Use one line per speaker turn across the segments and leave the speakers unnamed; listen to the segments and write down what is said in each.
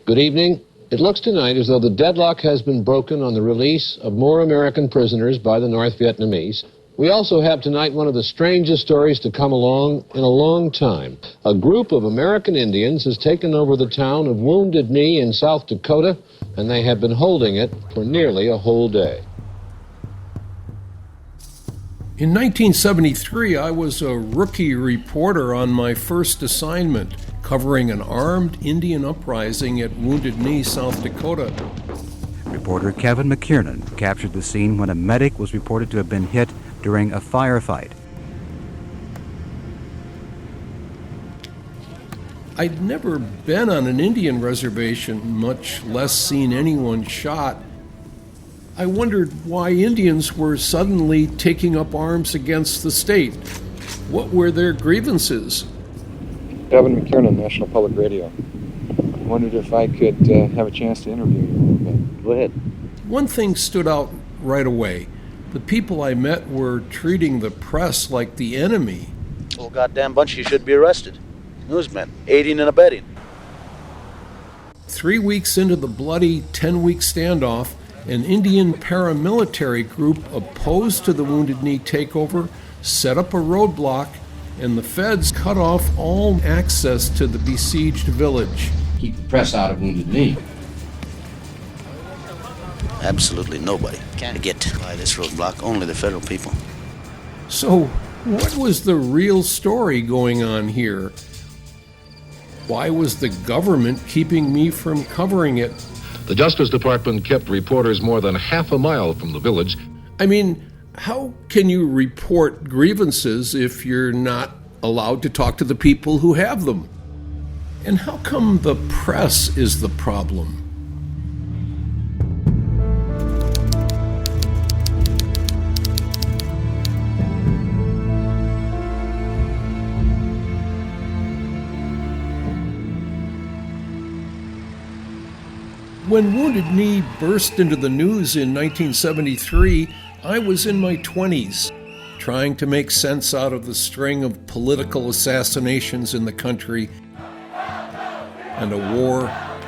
Good evening. It looks tonight as though the deadlock has been broken on the release of more American prisoners by the North Vietnamese. We also have tonight one of the strangest stories to come along in a long time. A group of American Indians has taken over the town of Wounded Knee in South Dakota, and they have been holding it for nearly a whole day.
In 1973, I was a rookie reporter on my first assignment, covering an armed Indian uprising at Wounded Knee, South Dakota.
Reporter Kevin McKiernan captured the scene when a medic was reported to have been hit during a firefight.
I'd never been on an Indian reservation, much less seen anyone shot. I wondered why Indians were suddenly taking up arms against the state. What were their grievances?
Kevin McKiernan, National Public Radio. I wondered if I could have a chance to interview you a little bit. Go ahead.
One thing stood out right away. The people I met were treating the press like the enemy.
Whole goddamn bunch of you should be arrested. Newsmen, aiding and abetting.
3 weeks into the bloody 10-week standoff, an Indian paramilitary group opposed to the Wounded Knee takeover set up a roadblock, and the feds cut off all access to the besieged village.
Keep the press out of Wounded Knee.
Absolutely nobody can get by this roadblock, only the federal people.
So, what was the real story going on here? Why was the government keeping me from covering it?
The Justice Department kept reporters more than half a mile from the village.
I mean, how can you report grievances if you're not allowed to talk to the people who have them? And how come the press is the problem? When Wounded Knee burst into the news in 1973, I was in my 20s, trying to make sense out of the string of political assassinations in the country and a war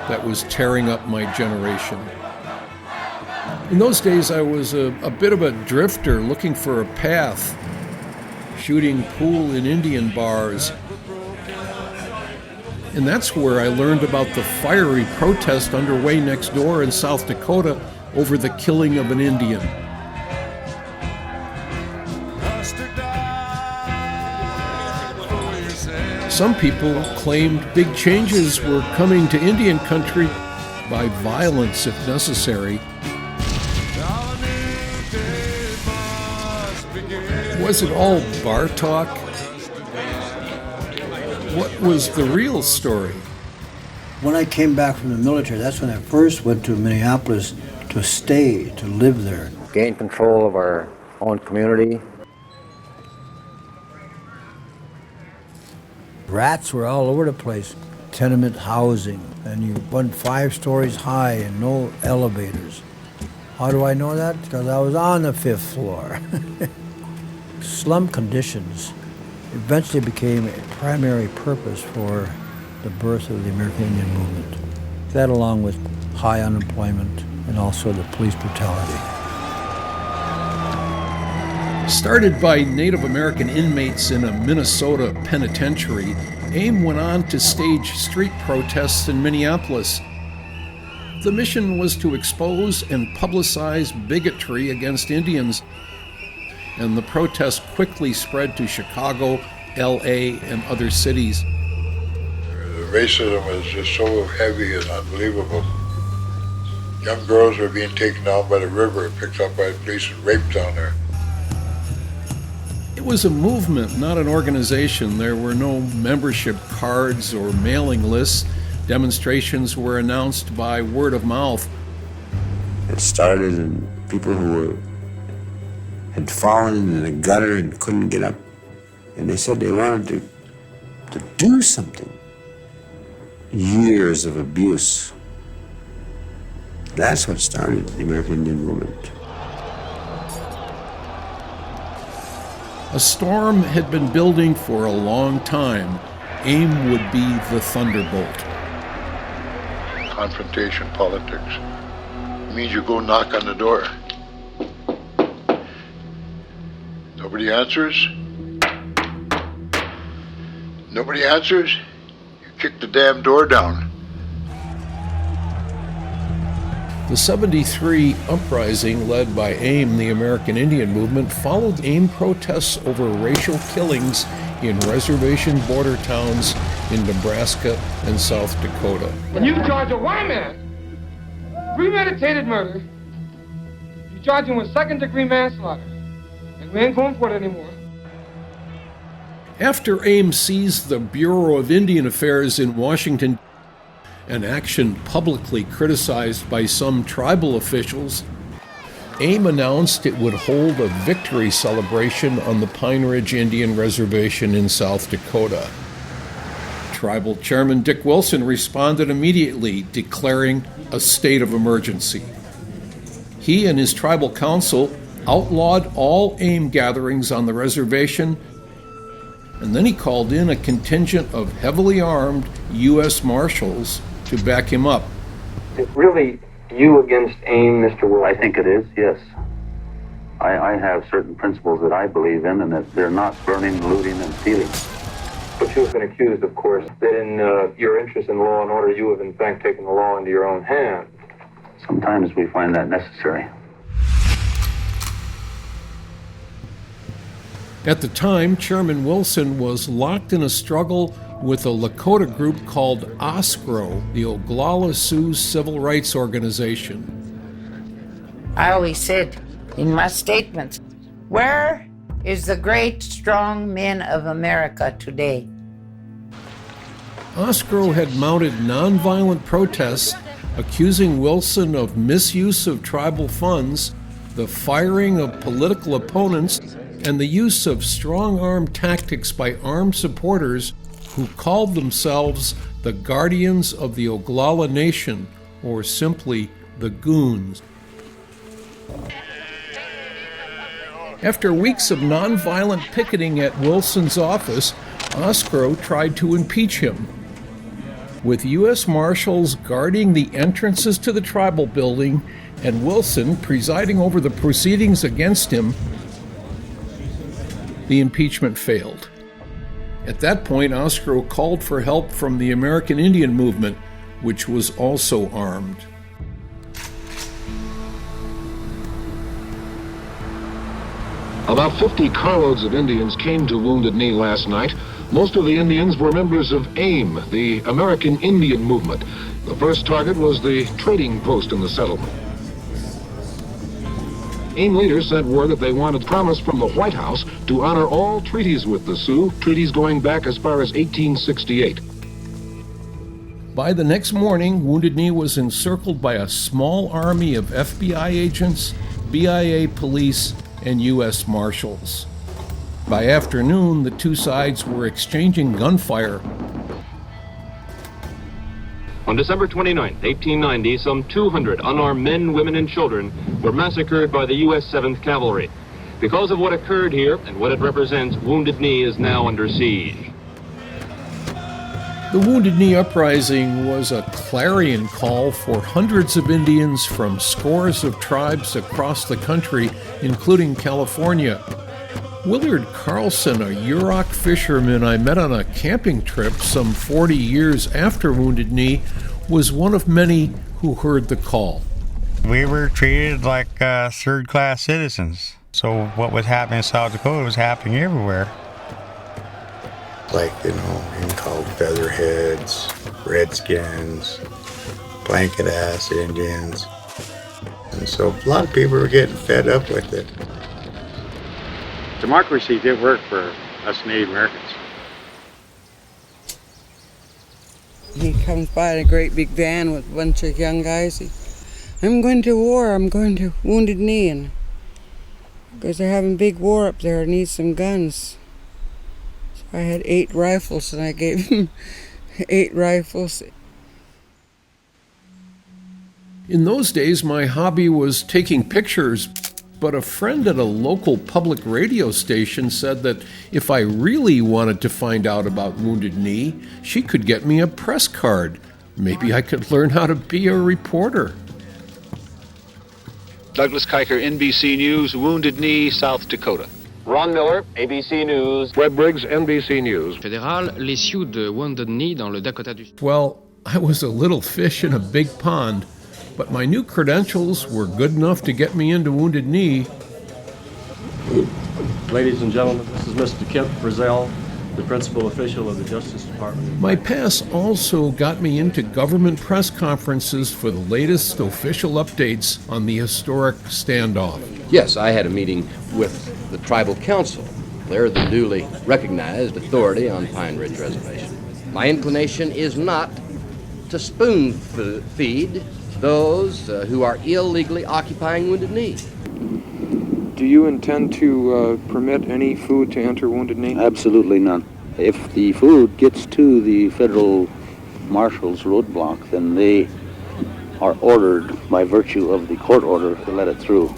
that was tearing up my generation. In those days, I was a bit of a drifter looking for a path, shooting pool in Indian bars. And that's where I learned about the fiery protest underway next door in South Dakota over the killing of an Indian. Some people claimed big changes were coming to Indian country by violence if necessary. Was it all bar talk? What was the real story?
When I came back from the military, that's when I first went to Minneapolis to stay, to live there.
Gain control of our own community.
Rats were all over the place. Tenement housing, and you went 5 stories high and no elevators. How do I know that? Because I was on the 5th floor. Slum conditions eventually became a primary purpose for the birth of the American Indian movement. That, along with high unemployment and also the police brutality.
Started by Native American inmates in a Minnesota penitentiary, AIM went on to stage street protests in Minneapolis. The mission was to expose and publicize bigotry against Indians, and the protest quickly spread to Chicago, LA, and other cities.
The racism is just so heavy and unbelievable. Young girls are being taken down by the river, picked up by the police and raped down there.
It was a movement, not an organization. There were no membership cards or mailing lists. Demonstrations were announced by word of mouth.
It started in people who had fallen in the gutter and couldn't get up. And they said they wanted to do something. Years of abuse. That's what started the American Indian movement.
A storm had been building for a long time. AIM would be the thunderbolt.
confrontation politics. It means you go knock on the door. Nobody answers. Nobody answers. You kick the damn door down.
The 73 uprising led by AIM, the American Indian Movement, followed AIM protests over racial killings in reservation border towns in Nebraska and South Dakota.
When you charge a white man premeditated murder, you charge him with second-degree manslaughter, and we ain't going for it anymore.
After AIM seized the Bureau of Indian Affairs in Washington, an action publicly criticized by some tribal officials, AIM announced it would hold a victory celebration on the Pine Ridge Indian Reservation in South Dakota. Tribal Chairman Dick Wilson responded immediately, declaring a state of emergency. He and his tribal council outlawed all AIM gatherings on the reservation, and then he called in a contingent of heavily armed U.S. Marshals to back him up.
Is it really you against AIM, Mr. Will?
I think it is, yes. I have certain principles that I believe in, and that they're not burning, looting, and stealing.
But you've been accused, of course, that in your interest in law and order, you have in fact taken the law into your own hands.
Sometimes we find that necessary.
At the time, Chairman Wilson was locked in a struggle with a Lakota group called OSCRO, the Oglala Sioux Civil Rights Organization.
I always said in my statements, where is the great, strong men of America today?
OSCRO had mounted nonviolent protests accusing Wilson of misuse of tribal funds, the firing of political opponents, and the use of strong-arm tactics by armed supporters who called themselves the Guardians of the Oglala Nation, or simply the Goons. After weeks of nonviolent picketing at Wilson's office, OSCRO tried to impeach him. With U.S. Marshals guarding the entrances to the tribal building and Wilson presiding over the proceedings against him, the impeachment failed. At that point, OSCRO called for help from the American Indian Movement, which was also armed.
About 50 carloads of Indians came to Wounded Knee last night. Most of the Indians were members of AIM, the American Indian Movement. The first target was the trading post in the settlement. AIM leaders sent word that they wanted promise from the White House to honor all treaties with the Sioux, treaties going back as far as 1868.
By the next morning, Wounded Knee was encircled by a small army of FBI agents, BIA police, and U.S. Marshals. By afternoon, the two sides were exchanging gunfire.
On December 29, 1890, some 200 unarmed men, women, and children were massacred by the U.S. 7th Cavalry. Because of what occurred here and what it represents, Wounded Knee is now under siege.
The Wounded Knee Uprising was a clarion call for hundreds of Indians from scores of tribes across the country, including California. Willard Carlson, a Yurok fisherman I met on a camping trip some 40 years after Wounded Knee, was one of many who heard the call.
We were treated like third-class citizens. So what was happening in South Dakota was happening everywhere.
Like, being called featherheads, redskins, blanket-ass Indians. And so a lot of people were getting fed up with it.
Democracy did work for us Native Americans.
He comes by in a great big van with a bunch of young guys. I'm going to war, I'm going to Wounded Knee, and because they're having a big war up there, I need some guns. So I had 8 rifles, and I gave him 8 rifles.
In those days, my hobby was taking pictures, but a friend at a local public radio station said that if I really wanted to find out about Wounded Knee, she could get me a press card Maybe I could learn how to be a reporter.
Douglas Kiker, NBC News, Wounded Knee, South Dakota.
Ron Miller, ABC News.
Webb Briggs, NBC News.
Fédéral, les Sioux de Wounded Knee dans le Dakota du Sud.
Well, I was a little fish in a big pond, but my new credentials were good enough to get me into Wounded Knee.
Ladies and gentlemen, this is Mr. Kent Frizzell, the principal official of the Justice Department.
My pass also got me into government press conferences for the latest official updates on the historic standoff.
Yes, I had a meeting with the Tribal Council. They're the duly recognized authority on Pine Ridge Reservation. My inclination is not to spoon feed those who are illegally occupying Wounded Knee.
Do you intend to permit any food to enter Wounded Knee?
Absolutely none. If the food gets to the federal marshal's roadblock, then they are ordered by virtue of the court order to let it through.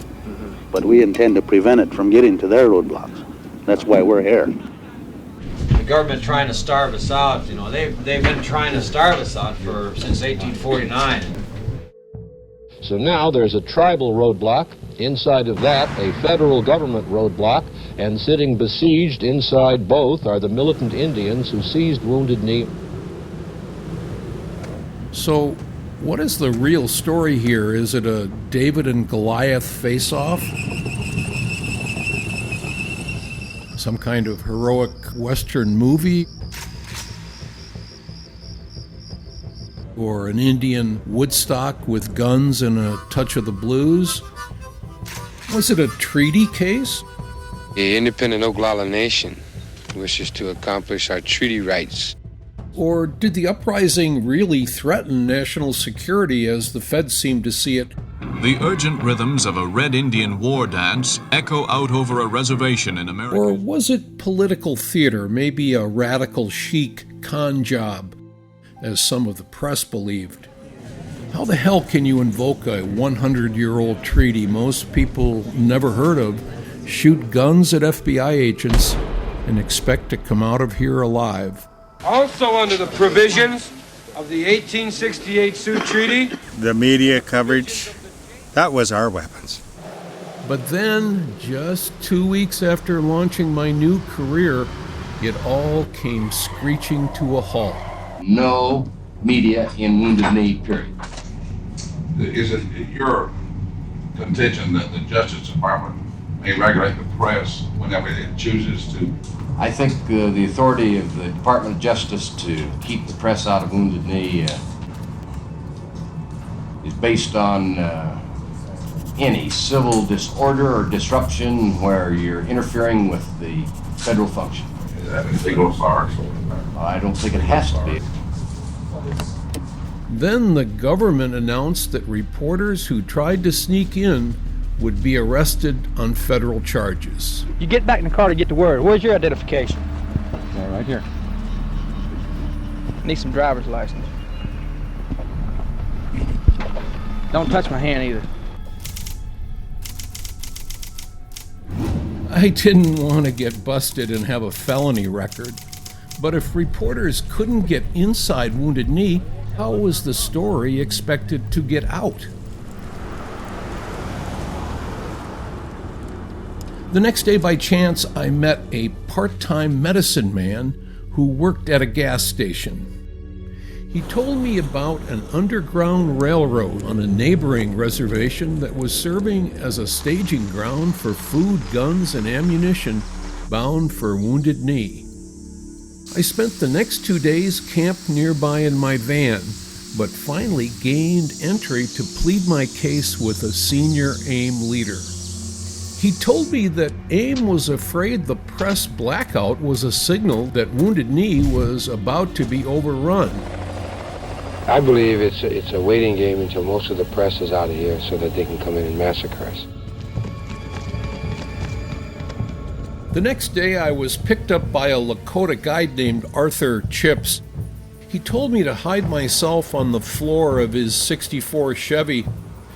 But we intend to prevent it from getting to their roadblocks. That's why we're here.
The government trying to starve us out, you know, they've been trying to starve us out since 1849.
So now there's a tribal roadblock. Inside of that, a federal government roadblock, and sitting besieged inside both are the militant Indians who seized Wounded Knee.
So, what is the real story here? Is it a David and Goliath face-off? Some kind of heroic Western movie? Or an Indian Woodstock with guns and a touch of the blues? Was it a treaty case?
The independent Oglala Nation wishes to accomplish our treaty rights.
Or did the uprising really threaten national security as the feds seemed to see it?
The urgent rhythms of a Red Indian war dance echo out over a reservation in America.
Or was it political theater, maybe a radical chic con job, as some of the press believed? How the hell can you invoke a 100-year-old treaty most people never heard of, shoot guns at FBI agents, and expect to come out of here alive?
Also under the provisions of the 1868 Sioux Treaty.
The media coverage, that was our weapons.
But then, just 2 weeks after launching my new career, it all came screeching to a halt.
No media in Wounded Knee, period.
Is it your contention that the Justice Department may regulate the press whenever it chooses to?
I think the authority of the Department of Justice to keep the press out of Wounded Knee is based on any civil disorder or disruption where you're interfering with the federal function.
Is that a legal authority?
I don't think it has to be.
Then the government announced that reporters who tried to sneak in would be arrested on federal charges.
You get back in the car to get the word. Where's your identification?
Yeah, right here.
Need some driver's license. Don't touch my hand either.
I didn't want to get busted and have a felony record, but if reporters couldn't get inside Wounded Knee, how was the story expected to get out? The next day, by chance, I met a part-time medicine man who worked at a gas station. He told me about an underground railroad on a neighboring reservation that was serving as a staging ground for food, guns, and ammunition bound for Wounded Knee. I spent the next 2 days camped nearby in my van, but finally gained entry to plead my case with a senior AIM leader. He told me that AIM was afraid the press blackout was a signal that Wounded Knee was about to be overrun.
I believe it's a waiting game until most of the press is out of here so that they can come in and massacre us.
The next day, I was picked up by a Lakota guide named Arthur Chips. He told me to hide myself on the floor of his '64 Chevy.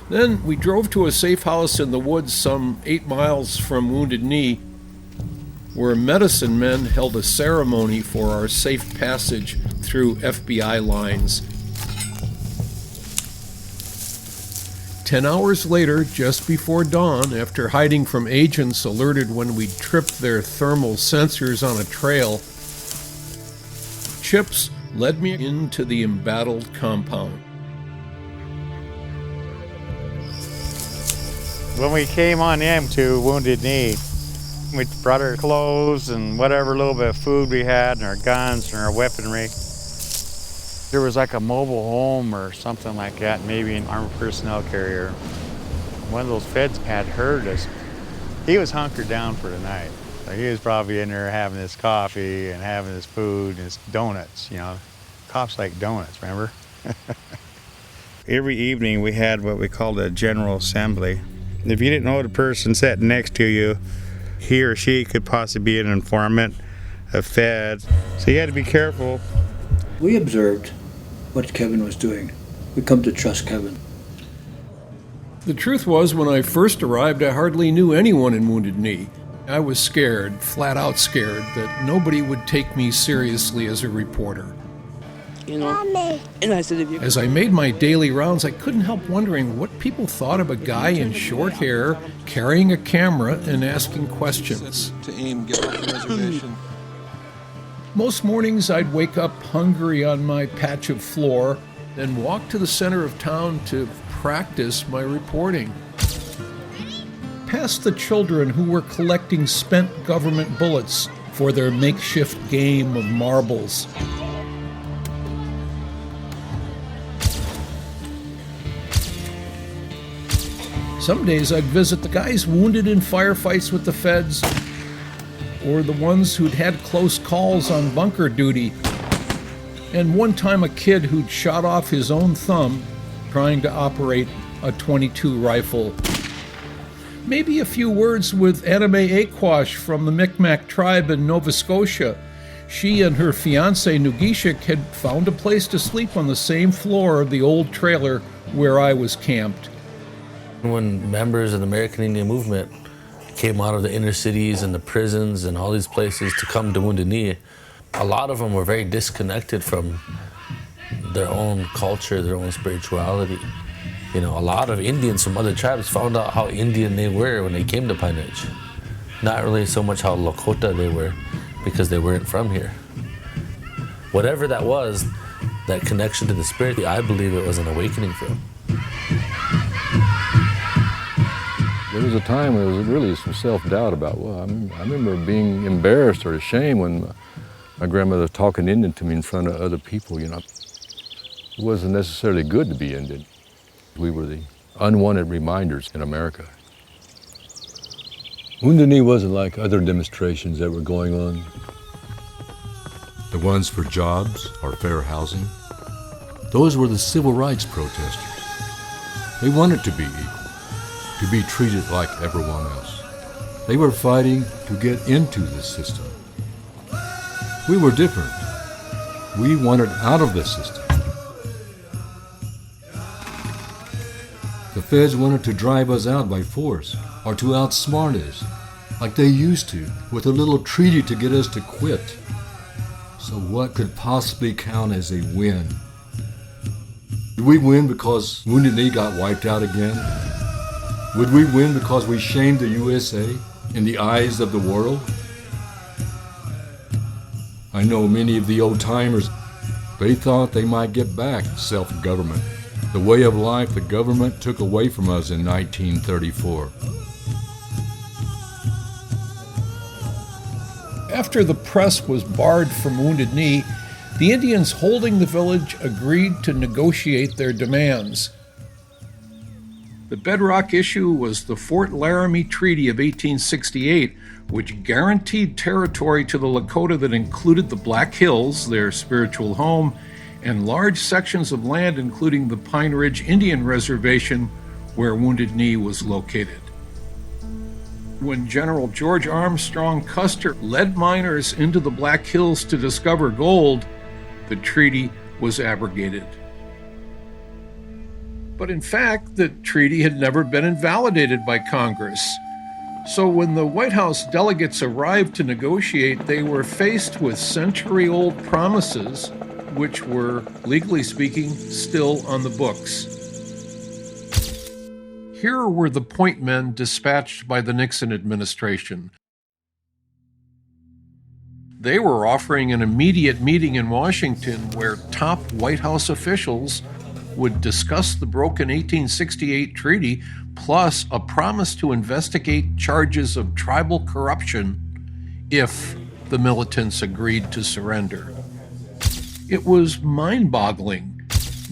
Then we drove to a safe house in the woods some 8 miles from Wounded Knee, where medicine men held a ceremony for our safe passage through FBI lines. 10 hours later, just before dawn, after hiding from agents alerted when we'd tripped their thermal sensors on a trail, Chips led me into the embattled compound.
When we came on in to Wounded Knee, we brought our clothes and whatever little bit of food we had and our guns and our weaponry. There was like a mobile home or something like that, maybe an armored personnel carrier. One of those feds had heard us. He was hunkered down for the night. So he was probably in there having his coffee and having his food and his donuts, you know. Cops like donuts, remember? Every evening we had what we called a general assembly. If you didn't know the person sitting next to you, he or she could possibly be an informant, a fed. So you had to be careful.
We observed what Kevin was doing. We come to trust Kevin.
The truth was, when I first arrived, I hardly knew anyone in Wounded Knee. I was scared, flat out scared, that nobody would take me seriously as a reporter.
You know, and I said,
As I made my daily rounds, I couldn't help wondering what people thought of a guy in short hair carrying a camera and asking questions.
To AIM, get off the reservation.
Most mornings I'd wake up hungry on my patch of floor, then walk to the center of town to practice my reporting. Past the children who were collecting spent government bullets for their makeshift game of marbles. Some days I'd visit the guys wounded in firefights with the feds, or the ones who'd had close calls on bunker duty, and one time a kid who'd shot off his own thumb trying to operate a .22 rifle. Maybe a few words with Anime Aquash from the Micmac tribe in Nova Scotia. She and her fiancé Nugishik had found a place to sleep on the same floor of the old trailer where I was camped.
When members of the American Indian movement came out of the inner cities and the prisons and all these places to come to Wounded Knee, a lot of them were very disconnected from their own culture, their own spirituality. You know, a lot of Indians from other tribes found out how Indian they were when they came to Pine Ridge. Not really so much how Lakota they were, because they weren't from here. Whatever that was, that connection to the spirit, I believe it was an awakening for them.
There was a time when there was really some self-doubt about, well, I remember being embarrassed or ashamed when my grandmother was talking Indian to me in front of other people, you know. It wasn't necessarily good to be Indian. We were the unwanted reminders in America. Wounded Knee wasn't like other demonstrations that were going on.
The ones for jobs or fair housing, those were the civil rights protesters. They wanted to be equal, to be treated like everyone else. They were fighting to get into the system. We were different. We wanted out of the system. The feds wanted to drive us out by force, or to outsmart us, like they used to, with a little treaty to get us to quit. So what could possibly count as a win? Did we win because Wounded Knee got wiped out again? Would we win because we shamed the USA in the eyes of the world? I know many of the old-timers, they thought they might get back self-government, the way of life the government took away from us in 1934.
After the press was barred from Wounded Knee, the Indians holding the village agreed to negotiate their demands. The bedrock issue was the Fort Laramie Treaty of 1868, which guaranteed territory to the Lakota that included the Black Hills, their spiritual home, and large sections of land including the Pine Ridge Indian Reservation, where Wounded Knee was located. When General George Armstrong Custer led miners into the Black Hills to discover gold, the treaty was abrogated. But in fact, the treaty had never been invalidated by Congress. So when the White House delegates arrived to negotiate, they were faced with century-old promises, which were, legally speaking, still on the books. Here were the point men dispatched by the Nixon administration. They were offering an immediate meeting in Washington where top White House officials would discuss the broken 1868 treaty, plus a promise to investigate charges of tribal corruption if the militants agreed to surrender. It was mind-boggling.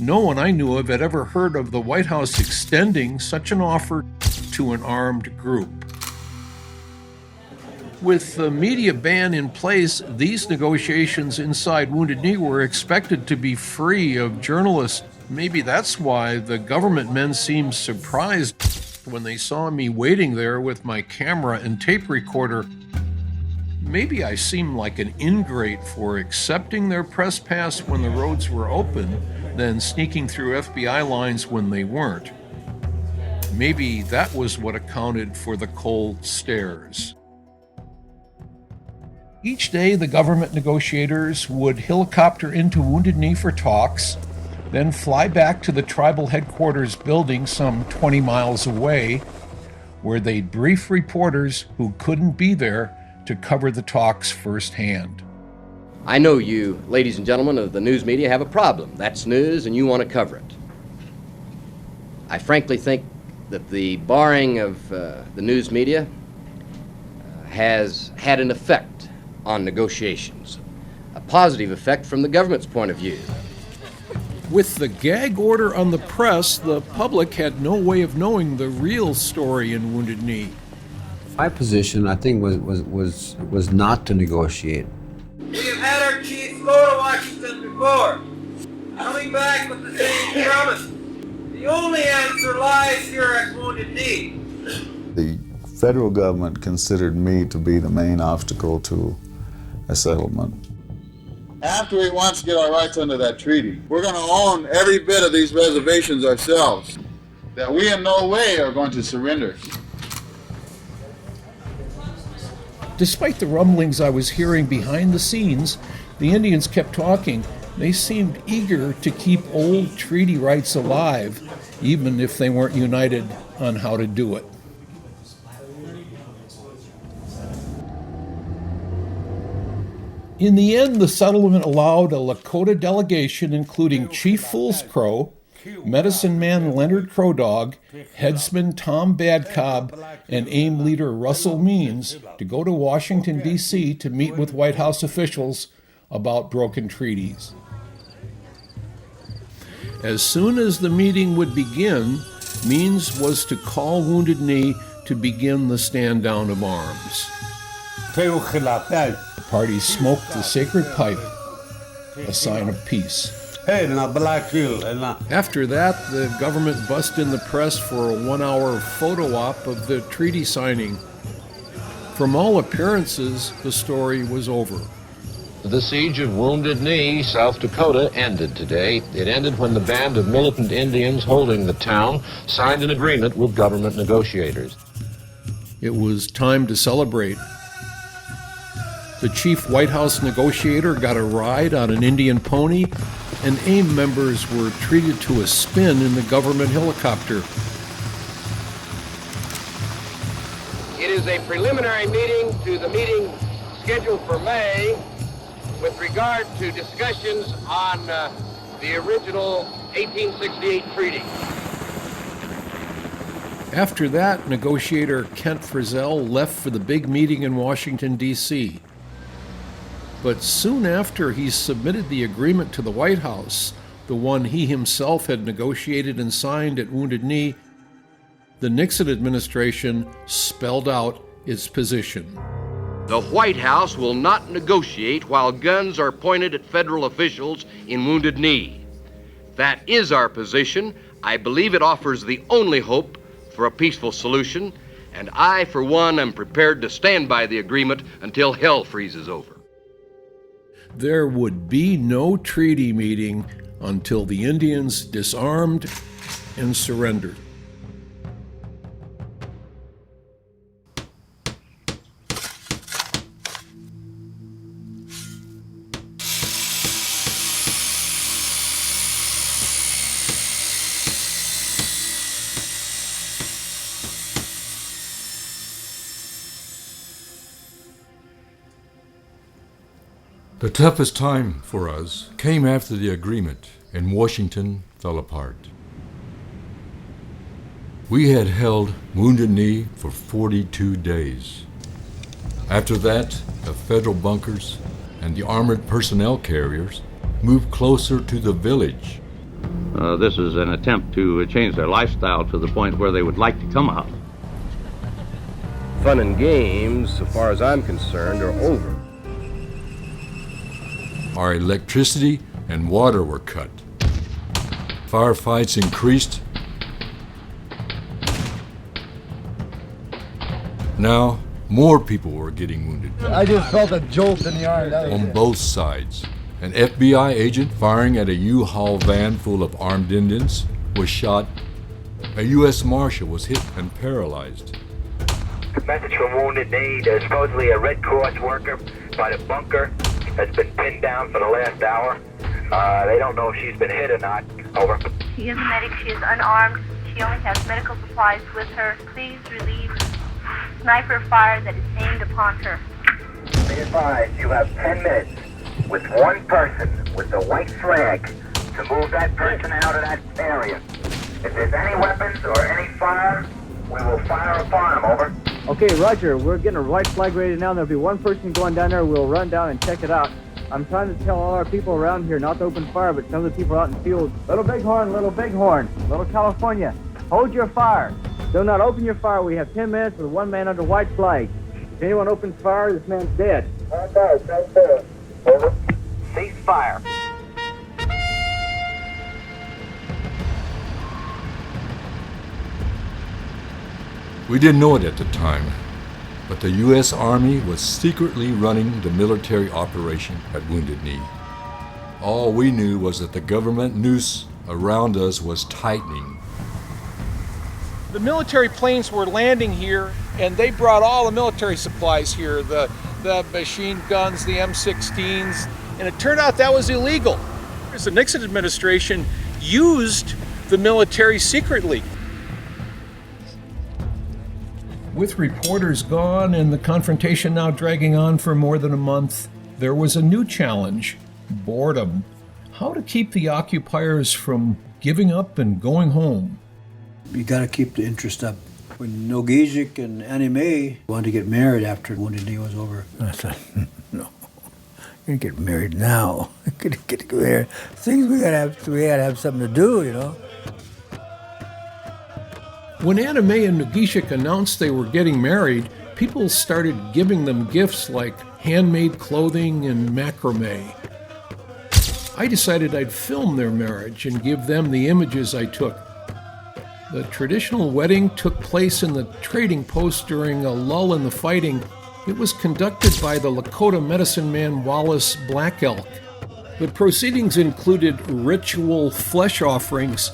No one I knew of had ever heard of the White House extending such an offer to an armed group. With the media ban in place, these negotiations inside Wounded Knee were expected to be free of journalists. Maybe that's why the government men seemed surprised when they saw me waiting there with my camera and tape recorder. Maybe I seemed like an ingrate for accepting their press pass when the roads were open, then sneaking through FBI lines when they weren't. Maybe that was what accounted for the cold stares. Each day, the government negotiators would helicopter into Wounded Knee for talks, then fly back to the tribal headquarters building some 20 miles away, where they'd brief reporters who couldn't be there to cover the talks firsthand.
I know you, ladies and gentlemen of the news media, have a problem. That's news and you want to cover it. I frankly think that the barring of the news media has had an effect on negotiations, a positive effect from the government's point of view.
With the gag order on the press, the public had no way of knowing the real story in Wounded Knee.
My position, I think, was not to negotiate.
We have had our chiefs go to Washington before, coming back with the same promise. The only answer lies here at Wounded Knee.
The federal government considered me to be the main obstacle to a settlement.
After we once get our rights under that treaty, we're going to own every bit of these reservations ourselves, that we in no way are going to surrender.
Despite the rumblings I was hearing behind the scenes, the Indians kept talking. They seemed eager to keep old treaty rights alive, even if they weren't united on how to do it. In the end, the settlement allowed a Lakota delegation, including Chief Fool's Crow, Medicine Man Leonard Crow Dog, Headsman Tom Badcob, and AIM leader Russell Means to go to Washington, D.C. to meet with White House officials about broken treaties. As soon as the meeting would begin, Means was to call Wounded Knee to begin the stand down of arms. The party smoked the sacred pipe, a sign of peace. After that, the government busted in the press for a 1-hour photo op of the treaty signing. From all appearances, the story was over.
The siege of Wounded Knee, South Dakota, ended today. It ended when the band of militant Indians holding the town signed an agreement with government negotiators.
It was time to celebrate. The chief White House negotiator got a ride on an Indian pony, and AIM members were treated to a spin in the government helicopter.
It is a preliminary meeting to the meeting scheduled for May with regard to discussions on the original 1868 treaty.
After that, negotiator Kent Frizzell left for the big meeting in Washington, D.C. But soon after he submitted the agreement to the White House, the one he himself had negotiated and signed at Wounded Knee, the Nixon administration spelled out its position.
The White House will not negotiate while guns are pointed at federal officials in Wounded Knee. That is our position. I believe it offers the only hope for a peaceful solution, and I, for one, am prepared to stand by the agreement until hell freezes over.
There would be no treaty meeting until the Indians disarmed and surrendered.
The toughest time for us came after the agreement and Washington fell apart. We had held Wounded Knee for 42 days. After that, the federal bunkers and the armored personnel carriers moved closer to the village.
This is an attempt to change their lifestyle to the point where they would like to come out.
Fun and games, so far as I'm concerned, are over.
Our electricity and water were cut. Firefights increased. Now, more people were getting wounded.
I just felt a jolt in the arm.
On both sides. An FBI agent firing at a U-Haul van full of armed Indians was shot. A U.S. Marshal was hit and paralyzed.
Message from Wounded Knee. There's supposedly a Red Cross worker by the bunker that's been pinned down for the last hour. They don't know if she's been hit or not. Over.
She is a medic. She is unarmed. She only has medical supplies with her. Please relieve sniper fire that is aimed upon her.
Be advised, you have 10 minutes with one person with the white flag to move that person out of that area. If there's any weapons or any fire, we will fire upon them. Over.
Okay, Roger. We're getting a white flag ready now. There'll be one person going down there. We'll run down and check it out. I'm trying to tell all our people around here not to open fire, but some of the people out in the field. Little Bighorn, Little California, hold your fire. Do not open your fire. We have 10 minutes with one man under white flag. If anyone opens fire, this man's dead.
Over. Cease fire.
We didn't know it at the time, but the U.S. Army was secretly running the military operation at Wounded Knee. All we knew was that the government noose around us was tightening.
The military planes were landing here, and they brought all the military supplies here, the machine guns, the M16s, and it turned out that was illegal. The Nixon administration used the military secretly. With reporters gone and the confrontation now dragging on for more than a month, there was a new challenge: boredom. How to keep the occupiers from giving up and going home.
You got to keep the interest up. When Nogijic and Annie Mae wanted to get married after Wounded Knee was over, I said, no, you're gonna get married now. Get married. Things we gotta have something to do, you know.
When Annie Mae and Nogijic announced they were getting married, people started giving them gifts like handmade clothing and macrame. I decided I'd film their marriage and give them the images I took. The traditional wedding took place in the trading post during a lull in the fighting. It was conducted by the Lakota medicine man Wallace Black Elk. The proceedings included ritual flesh offerings.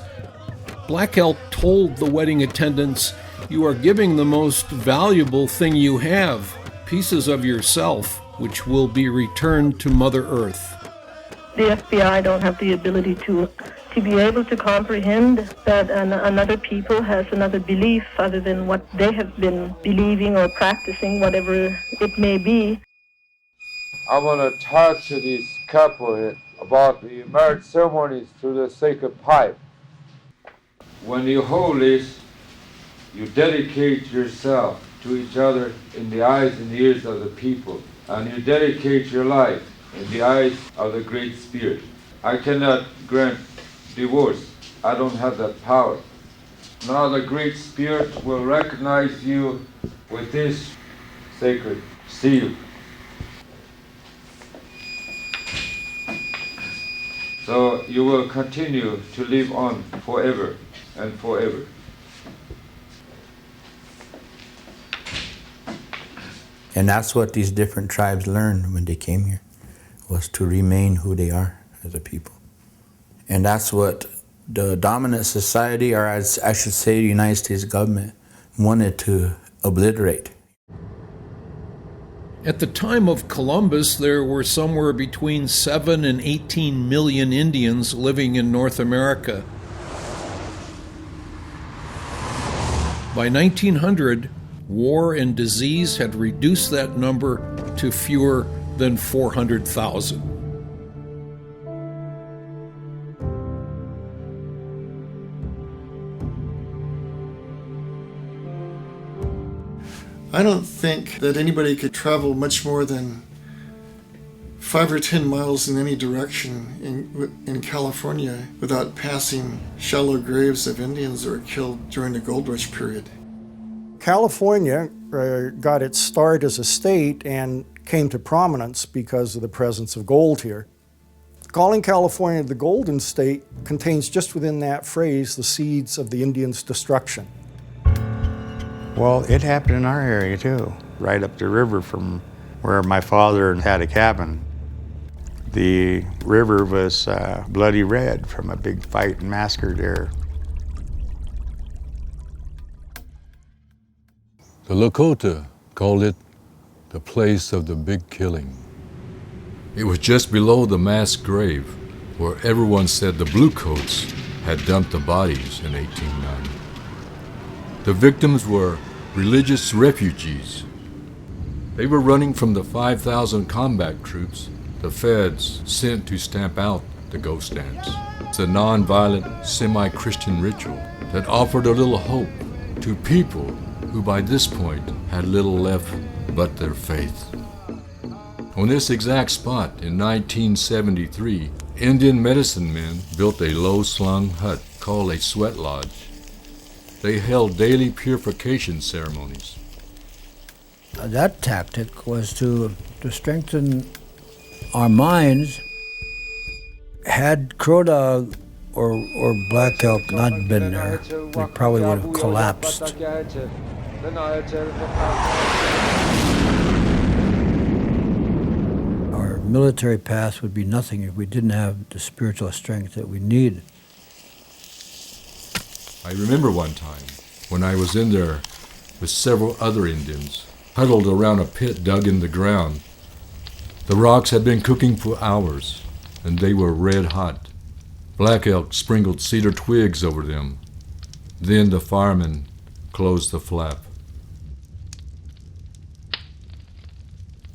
Black Elk told the wedding attendants, "You are giving the most valuable thing you have, pieces of yourself, which will be returned to Mother Earth."
The FBI don't have the ability to be able to comprehend that another people has another belief other than what they have been believing or practicing, whatever it may be.
I want to talk to this couple here about the marriage ceremonies through the sacred pipe. When you hold this, you dedicate yourself to each other in the eyes and ears of the people, and you dedicate your life in the eyes of the Great Spirit. I cannot grant divorce. I don't have that power. Now the Great Spirit will recognize you with this sacred seal. So you will continue to live on forever and forever.
And that's what these different tribes learned when they came here, was to remain who they are as a people. And that's what the dominant society, or as I should say the United States government, wanted to obliterate.
At the time of Columbus, there were somewhere between 7 and 18 million Indians living in North America. By 1900, war and disease had reduced that number to fewer than 400,000.
I don't think that anybody could travel much more than 5 or 10 miles in any direction in California without passing shallow graves of Indians that were killed during the gold rush period.
California got its start as a state and came to prominence because of the presence of gold here. Calling California the Golden State contains just within that phrase the seeds of the Indians' destruction.
Well, it happened in our area too, right up the river from where my father had a cabin. The river was bloody red from a big fight and massacre there.
The Lakota called it the place of the big killing.
It was just below the mass grave where everyone said the Bluecoats had dumped the bodies in 1890. The victims were religious refugees. They were running from the 5,000 combat troops the feds sent to stamp out the ghost dance. It's a non-violent, semi-Christian ritual that offered a little hope to people who by this point had little left but their faith. On this exact spot in 1973, Indian medicine men built a low-slung hut called a sweat lodge. They held daily purification ceremonies.
That tactic was to strengthen our minds. Had Crow Dog or Black Elk not been there, we probably would have collapsed. Our military past would be nothing if we didn't have the spiritual strength that we need.
I remember one time when I was in there with several other Indians, huddled around a pit dug in the ground. The rocks had been cooking for hours, and they were red hot. Black Elk sprinkled cedar twigs over them. Then the fireman closed the flap.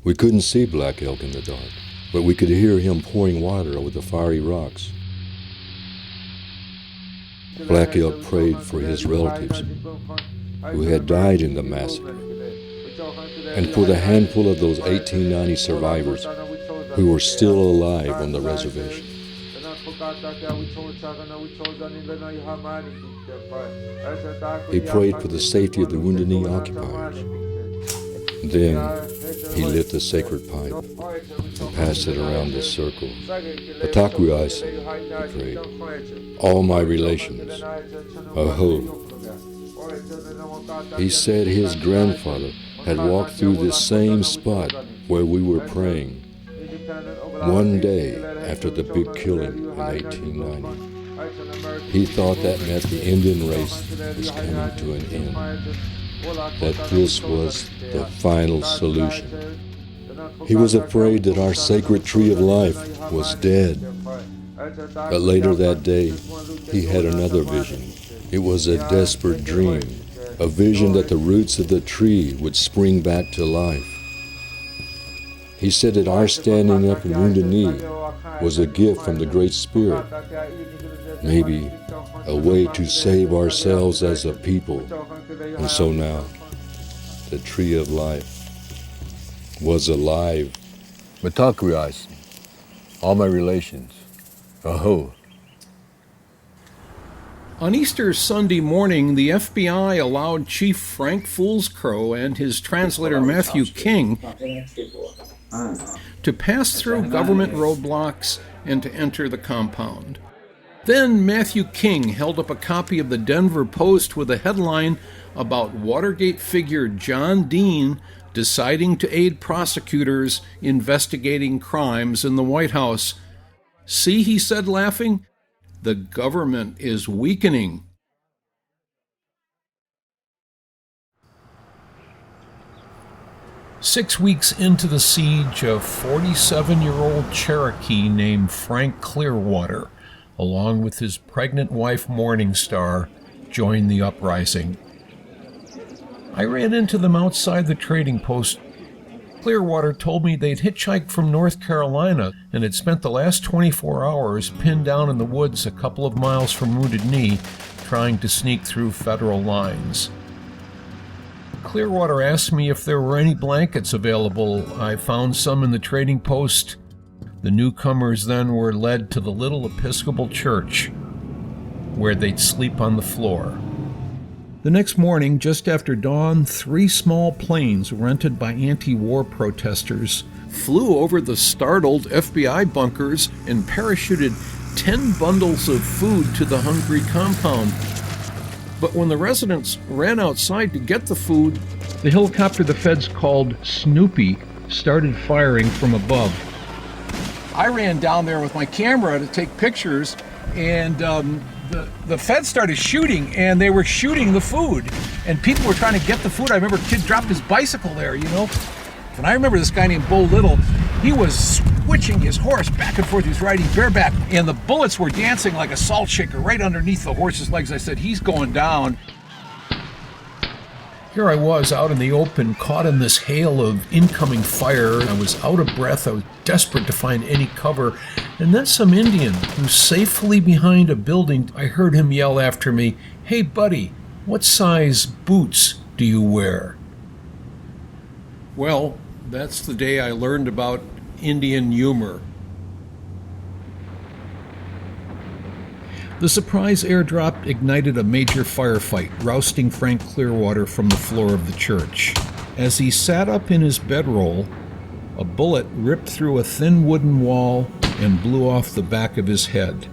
We couldn't see Black Elk in the dark, but we could hear him pouring water over the fiery rocks. Black Elk prayed for his relatives who had died in the massacre, and for the handful of those 1890 survivors who were still alive on the reservation. He prayed for the safety of the Wounded Knee occupiers. Then he lit the sacred pipe and passed it around the circle. Patakuyaisen, he prayed, all my relations, aho. He said his grandfather had walked through this same spot where we were praying one day after the big killing in 1890. He thought that meant the Indian race was coming to an end, that this was the final solution. He was afraid that our sacred tree of life was dead. But later that day, he had another vision. It was a desperate dream, a vision that the roots of the tree would spring back to life. He said that our standing up in Wounded Knee was a gift from the Great Spirit, maybe a way to save ourselves as a people. And so now, the tree of life was alive.
Mitakuyaisen, all my relations, aho.
On Easter Sunday morning, the FBI allowed Chief Frank Foolscrow and his translator Matthew King to pass through government roadblocks and to enter the compound. Then Matthew King held up a copy of the Denver Post with a headline about Watergate figure John Dean deciding to aid prosecutors investigating crimes in the White House. "See," he said, laughing, "the government is weakening." "6 weeks into the siege, a 47-year-old Cherokee named Frank Clearwater, along with his pregnant wife Morningstar, joined the uprising. I ran into them outside the trading post Clearwater told me they'd hitchhiked from North Carolina and had spent the last 24 hours pinned down in the woods a couple of miles from Wounded Knee, trying to sneak through federal lines. Clearwater asked me if there were any blankets available. I found some in the trading post. The newcomers then were led to the little Episcopal church, where they'd sleep on the floor. The next morning, just after dawn, 3 small planes rented by anti-war protesters flew over the startled FBI bunkers and parachuted 10 bundles of food to the hungry compound. But when the residents ran outside to get the food, the helicopter the feds called Snoopy started firing from above. I ran down there with my camera to take pictures, and the feds started shooting, and they were shooting the food, and people were trying to get the food. I remember a kid dropped his bicycle there, you know. And I remember this guy named Bo Little. He was switching his horse back and forth. He was riding bareback, and the bullets were dancing like a salt shaker right underneath the horse's legs. I said, he's going down. Here I was out in the open, caught in this hail of incoming fire. I was out of breath. I was desperate to find any cover. And then some Indian who was safely behind a building, I heard him yell after me, "Hey buddy, what size boots do you wear?" Well, that's the day I learned about Indian humor. The surprise airdrop ignited a major firefight, rousting Frank Clearwater from the floor of the church. As he sat up in his bedroll, a bullet ripped through a thin wooden wall and blew off the back of his head.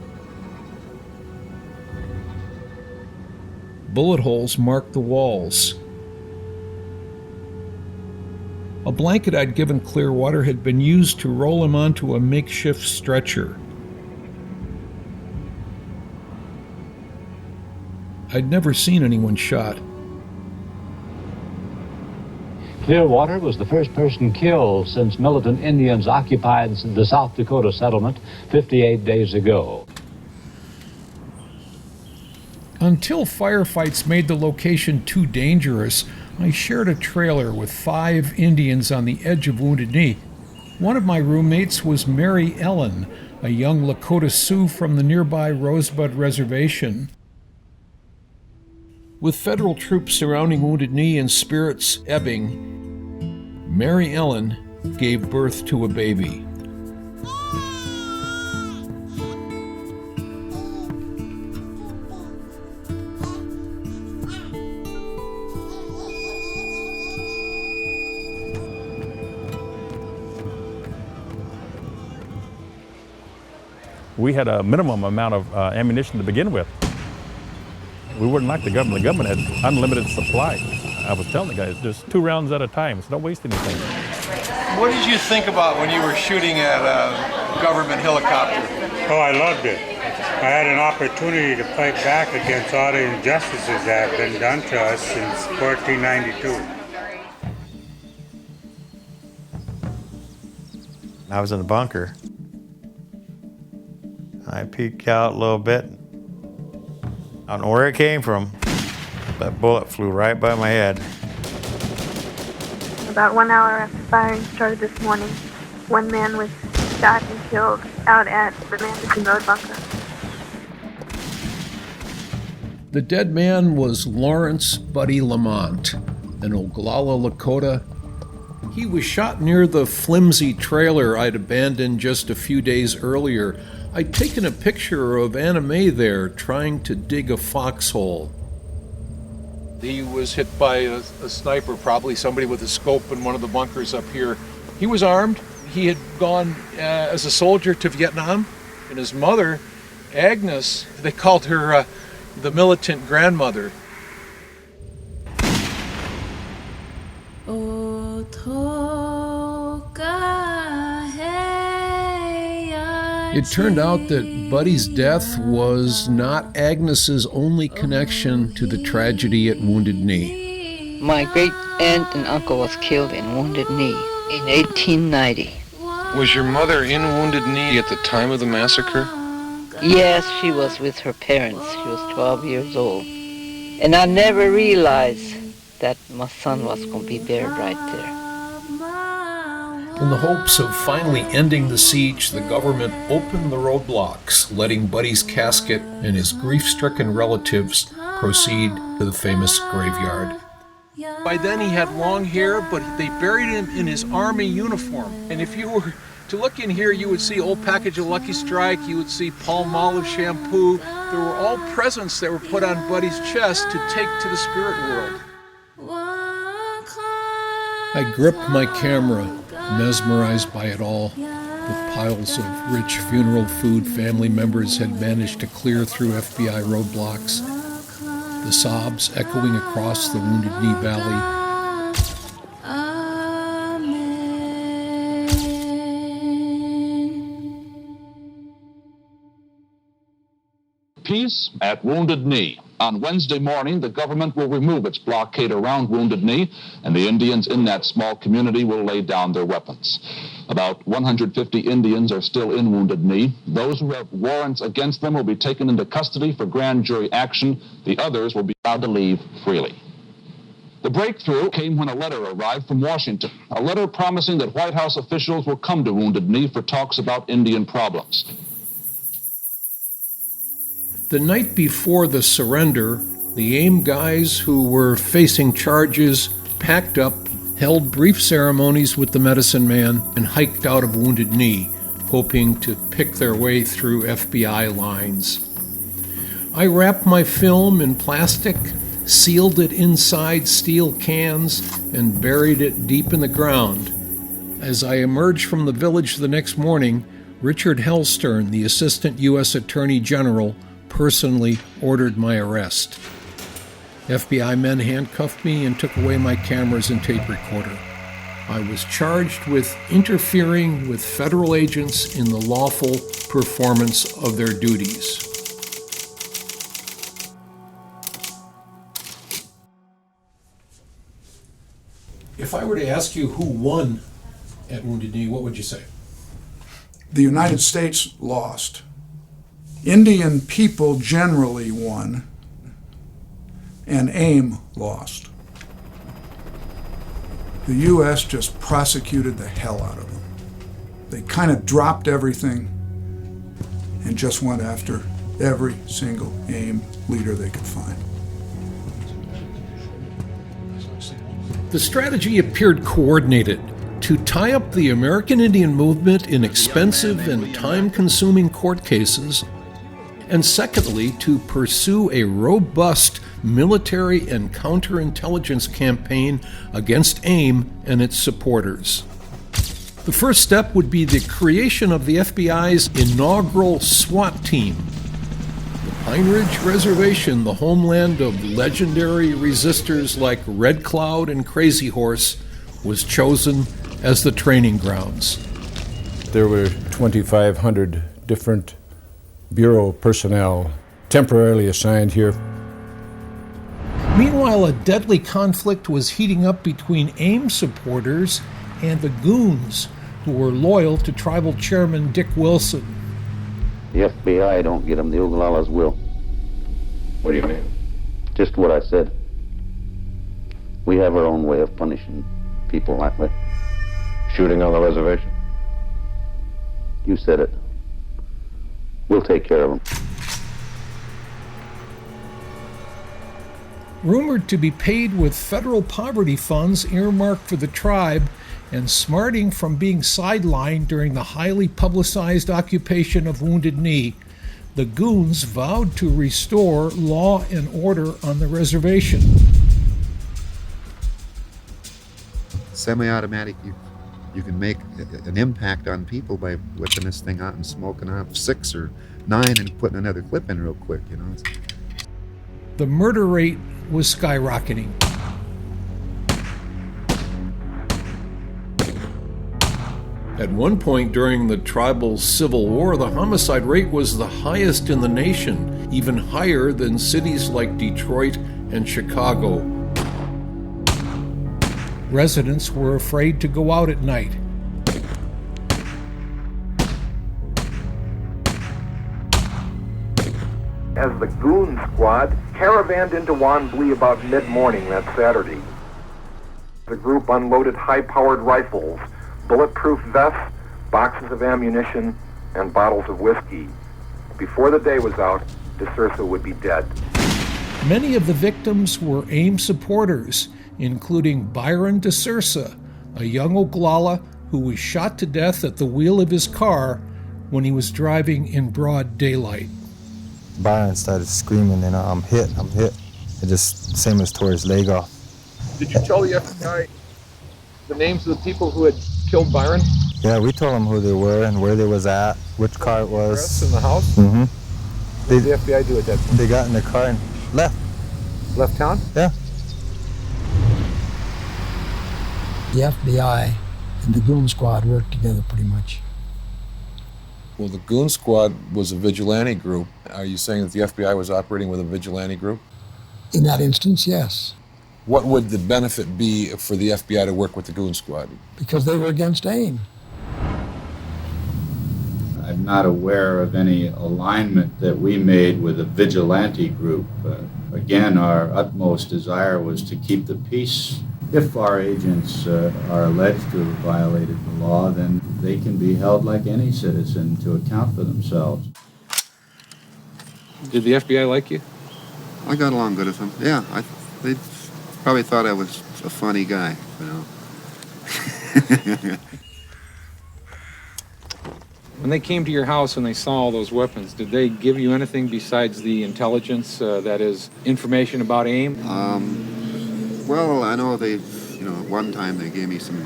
Bullet holes marked the walls. A blanket I'd given Clearwater had been used to roll him onto a makeshift stretcher. I'd never seen anyone shot.
Clearwater was the first person killed since militant Indians occupied the South Dakota settlement 58 days ago.
Until firefights made the location too dangerous, I shared a trailer with 5 Indians on the edge of Wounded Knee. One of my roommates was Mary Ellen, a young Lakota Sioux from the nearby Rosebud Reservation. With federal troops surrounding Wounded Knee and spirits ebbing, Mary Ellen gave birth to a baby.
We had a minimum amount of ammunition to begin with. We weren't like the government. The government had unlimited supply. I was telling the guys, just 2 rounds at a time, so don't waste anything.
What did you think about when you were shooting at a government helicopter?
Oh, I loved it. I had an opportunity to fight back against all the injustices that have been done to us since 1492.
I was in the bunker. I peeked out a little bit. I don't know where it came from. That bullet flew right by my head.
About 1 hour after firing started this morning, 1 man was shot and killed out at the Manderson Road bunker.
The dead man was Lawrence Buddy Lamont, an Oglala Lakota. He was shot near the flimsy trailer I'd abandoned just a few days earlier. I'd taken a picture of Anna Mae there, trying to dig a foxhole. He was hit by a sniper, probably somebody with a scope in one of the bunkers up here. He was armed. He had gone as a soldier to Vietnam, and his mother, Agnes, they called her the militant grandmother. It turned out that Buddy's death was not Agnes's only connection to the tragedy at Wounded Knee.
My great aunt and uncle was killed in Wounded Knee in 1890.
Was your mother in Wounded Knee at the time of the massacre?
Yes, she was with her parents. She was 12 years old. And I never realized that my son was going to be buried right there.
In the hopes of finally ending the siege, the government opened the roadblocks, letting Buddy's casket and his grief-stricken relatives proceed to the famous graveyard.
By then he had long hair, but they buried him in his army uniform. And if you were to look in here, you would see old package of Lucky Strike, you would see Palmolive shampoo. There were all presents that were put on Buddy's chest to take to the spirit world.
I gripped my camera, mesmerized by it all. With piles of rich funeral food family members had managed to clear through FBI roadblocks, the sobs echoing across the Wounded Knee Valley.
Peace at Wounded Knee. On Wednesday morning, the government will remove its blockade around Wounded Knee, and the Indians in that small community will lay down their weapons. About 150 Indians are still in Wounded Knee. Those who have warrants against them will be taken into custody for grand jury action. The others will be allowed to leave freely. The breakthrough came when a letter arrived from Washington, a letter promising that White House officials will come to Wounded Knee for talks about Indian problems.
The night before the surrender, the AIM guys who were facing charges packed up, held brief ceremonies with the medicine man, and hiked out of Wounded Knee, hoping to pick their way through FBI lines. I wrapped my film in plastic, sealed it inside steel cans, and buried it deep in the ground. As I emerged from the village the next morning, Richard Hellstern, the Assistant U.S. Attorney General, personally ordered my arrest. FBI men handcuffed me and took away my cameras and tape recorder. I was charged with interfering with federal agents in the lawful performance of their duties. If I were to ask you who won at Wounded Knee, what would you say?
The United States lost. Indian people generally won, and AIM lost. The U.S. just prosecuted the hell out of them. They kind of dropped everything and just went after every single AIM leader they could find.
The strategy appeared coordinated to tie up the American Indian movement in expensive and time-consuming court cases, and secondly, to pursue a robust military and counterintelligence campaign against AIM and its supporters. The first step would be the creation of the FBI's inaugural SWAT team. The Pine Ridge Reservation, the homeland of legendary resistors like Red Cloud and Crazy Horse, was chosen as the training grounds.
There were 2,500 different Bureau personnel temporarily assigned here.
Meanwhile, a deadly conflict was heating up between AIM supporters and the goons who were loyal to tribal chairman Dick Wilson.
The FBI don't get them, the Oglalas will.
What do you mean?
Just what I said. We have our own way of punishing people that way.
Shooting on the reservation?
You said it. We'll take care of them.
Rumored to be paid with federal poverty funds earmarked for the tribe, and smarting from being sidelined during the highly publicized occupation of Wounded Knee, the goons vowed to restore law and order on the reservation.
Semi-automatic, you can make an impact on people by whipping this thing out and smoking off 6 or 9 and putting another clip in real quick, you know.
The murder rate was skyrocketing. At one point during the tribal civil war, the homicide rate was the highest in the nation, even higher than cities like Detroit and Chicago. Residents were afraid to go out at night.
As the Goon Squad caravanned into Wanblee about mid-morning that Saturday, the group unloaded high-powered rifles, bulletproof vests, boxes of ammunition, and bottles of whiskey. Before the day was out, DeSursa would be dead.
Many of the victims were AIM supporters, including Byron DeSursa, a young Oglala who was shot to death at the wheel of his car when he was driving in broad daylight.
Byron started screaming, and I'm hit. It just same as tore his leg off.
Did you tell the FBI the names of the people who had killed Byron?
Yeah, we told them who they were and where they was at, which car it was.
In the house?
Mm-hmm.
What did the FBI do at that point?
They got in the car and left.
Left town?
Yeah.
The FBI and the Goon Squad worked together pretty much.
Well, the Goon Squad was a vigilante group. Are you saying that the FBI was operating with a vigilante group?
In that instance, yes.
What would the benefit be for the FBI to work with the Goon Squad?
Because they were against AIM.
I'm not aware of any alignment that we made with a vigilante group. Again, our utmost desire was to keep the peace. If our agents are alleged to have violated the law, then they can be held like any citizen to account for themselves.
Did the FBI like you?
I got along good with them. Yeah, they probably thought I was a funny guy, you know.
When they came to your house and they saw all those weapons, did they give you anything besides the intelligence, that is, information about AIM?
Well, I know they, one time they gave me some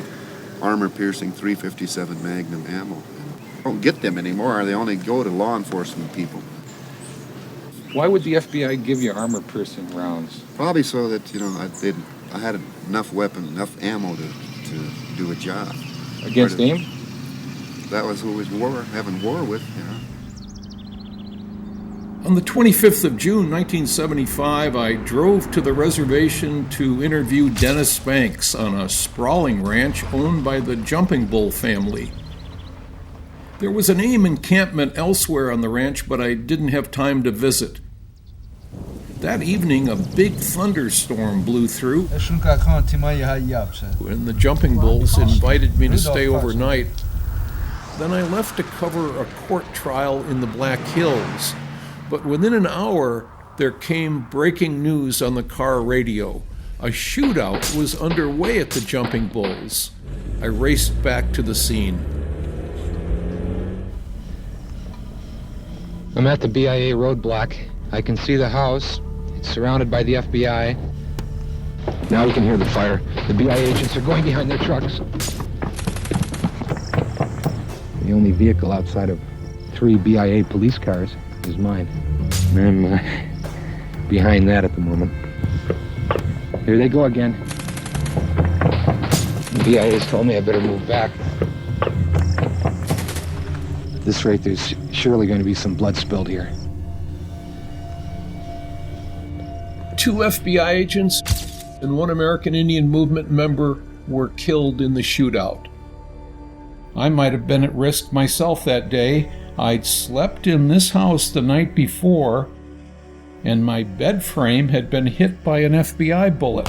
armor-piercing .357 Magnum ammo. I don't get them anymore. They only go to law enforcement people.
Why would the FBI give you armor-piercing rounds?
Probably so that, I had enough weapon, enough ammo to do a job.
Against AIM?
That was who was having war with,
On the 25th of June, 1975, I drove to the reservation to interview Dennis Banks on a sprawling ranch owned by the Jumping Bull family. There was an AIM encampment elsewhere on the ranch, but I didn't have time to visit. That evening, a big thunderstorm blew through, and the Jumping Bulls invited me to stay overnight. Then I left to cover a court trial in the Black Hills. But within an hour, there came breaking news on the car radio. A shootout was underway at the Jumping Bulls. I raced back to the scene.
I'm at the BIA roadblock. I can see the house. It's surrounded by the FBI. Now we can hear the fire. The BIA agents are going behind their trucks. The only vehicle outside of 3 BIA police cars is mine. I'm behind that at the moment. Here they go again. The BIA has told me I better move back. At this rate, there's surely going to be some blood spilled here.
2 FBI agents and 1 American Indian Movement member were killed in the shootout. I might have been at risk myself that day. I'd slept in this house the night before, and my bed frame had been hit by an FBI bullet.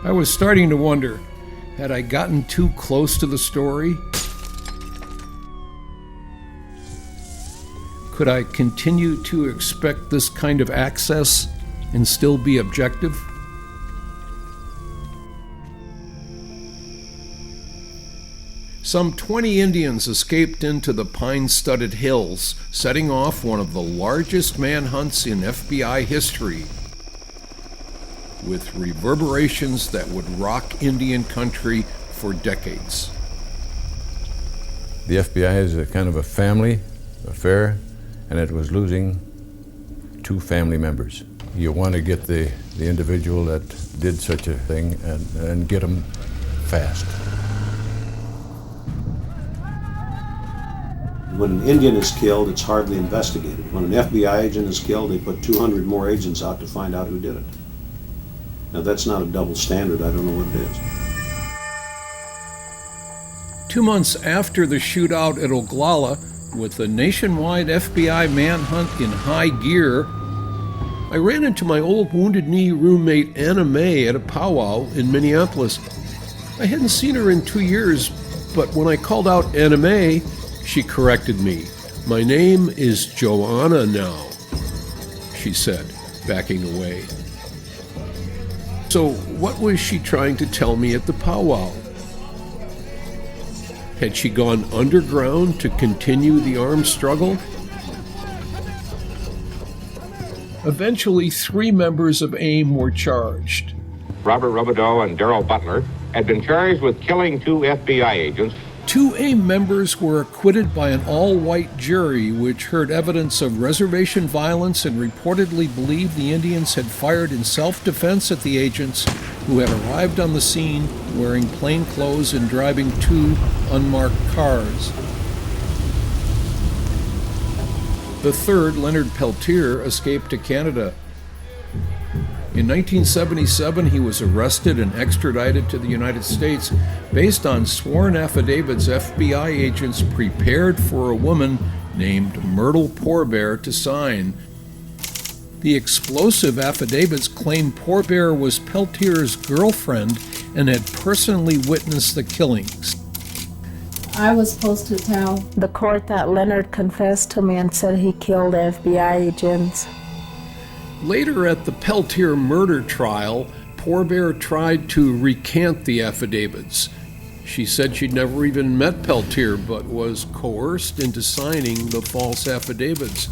I was starting to wonder, had I gotten too close to the story? Could I continue to expect this kind of access and still be objective? Some 20 Indians escaped into the pine-studded hills, setting off one of the largest manhunts in FBI history, with reverberations that would rock Indian country for decades.
The FBI is a kind of a family affair, and it was losing 2 family members. You want to get the individual that did such a thing and get them fast.
When an Indian is killed, it's hardly investigated. When an FBI agent is killed, they put 200 more agents out to find out who did it. Now that's not a double standard. I don't know what it is.
2 months after the shootout at Oglala, with a nationwide FBI manhunt in high gear, I ran into my old Wounded Knee roommate Anna May at a powwow in Minneapolis. I hadn't seen her in 2 years, but when I called out NMA, she corrected me. "My name is Joanna now," she said, backing away. So what was she trying to tell me at the powwow? Had she gone underground to continue the armed struggle? Eventually, 3 members of AIM were charged.
Robert Robideau and Darrell Butler had been charged with killing 2 FBI agents.
2 AIM members were acquitted by an all-white jury which heard evidence of reservation violence and reportedly believed the Indians had fired in self-defense at the agents who had arrived on the scene wearing plain clothes and driving 2 unmarked cars. The third, Leonard Peltier, escaped to Canada. In 1977, he was arrested and extradited to the United States based on sworn affidavits FBI agents prepared for a woman named Myrtle Pourbaix to sign. The explosive affidavits claimed Pourbaix was Peltier's girlfriend and had personally witnessed the killings.
I was supposed to tell the court that Leonard confessed to me and said he killed FBI agents.
Later at the Peltier murder trial, Pourbaix tried to recant the affidavits. She said she'd never even met Peltier, but was coerced into signing the false affidavits.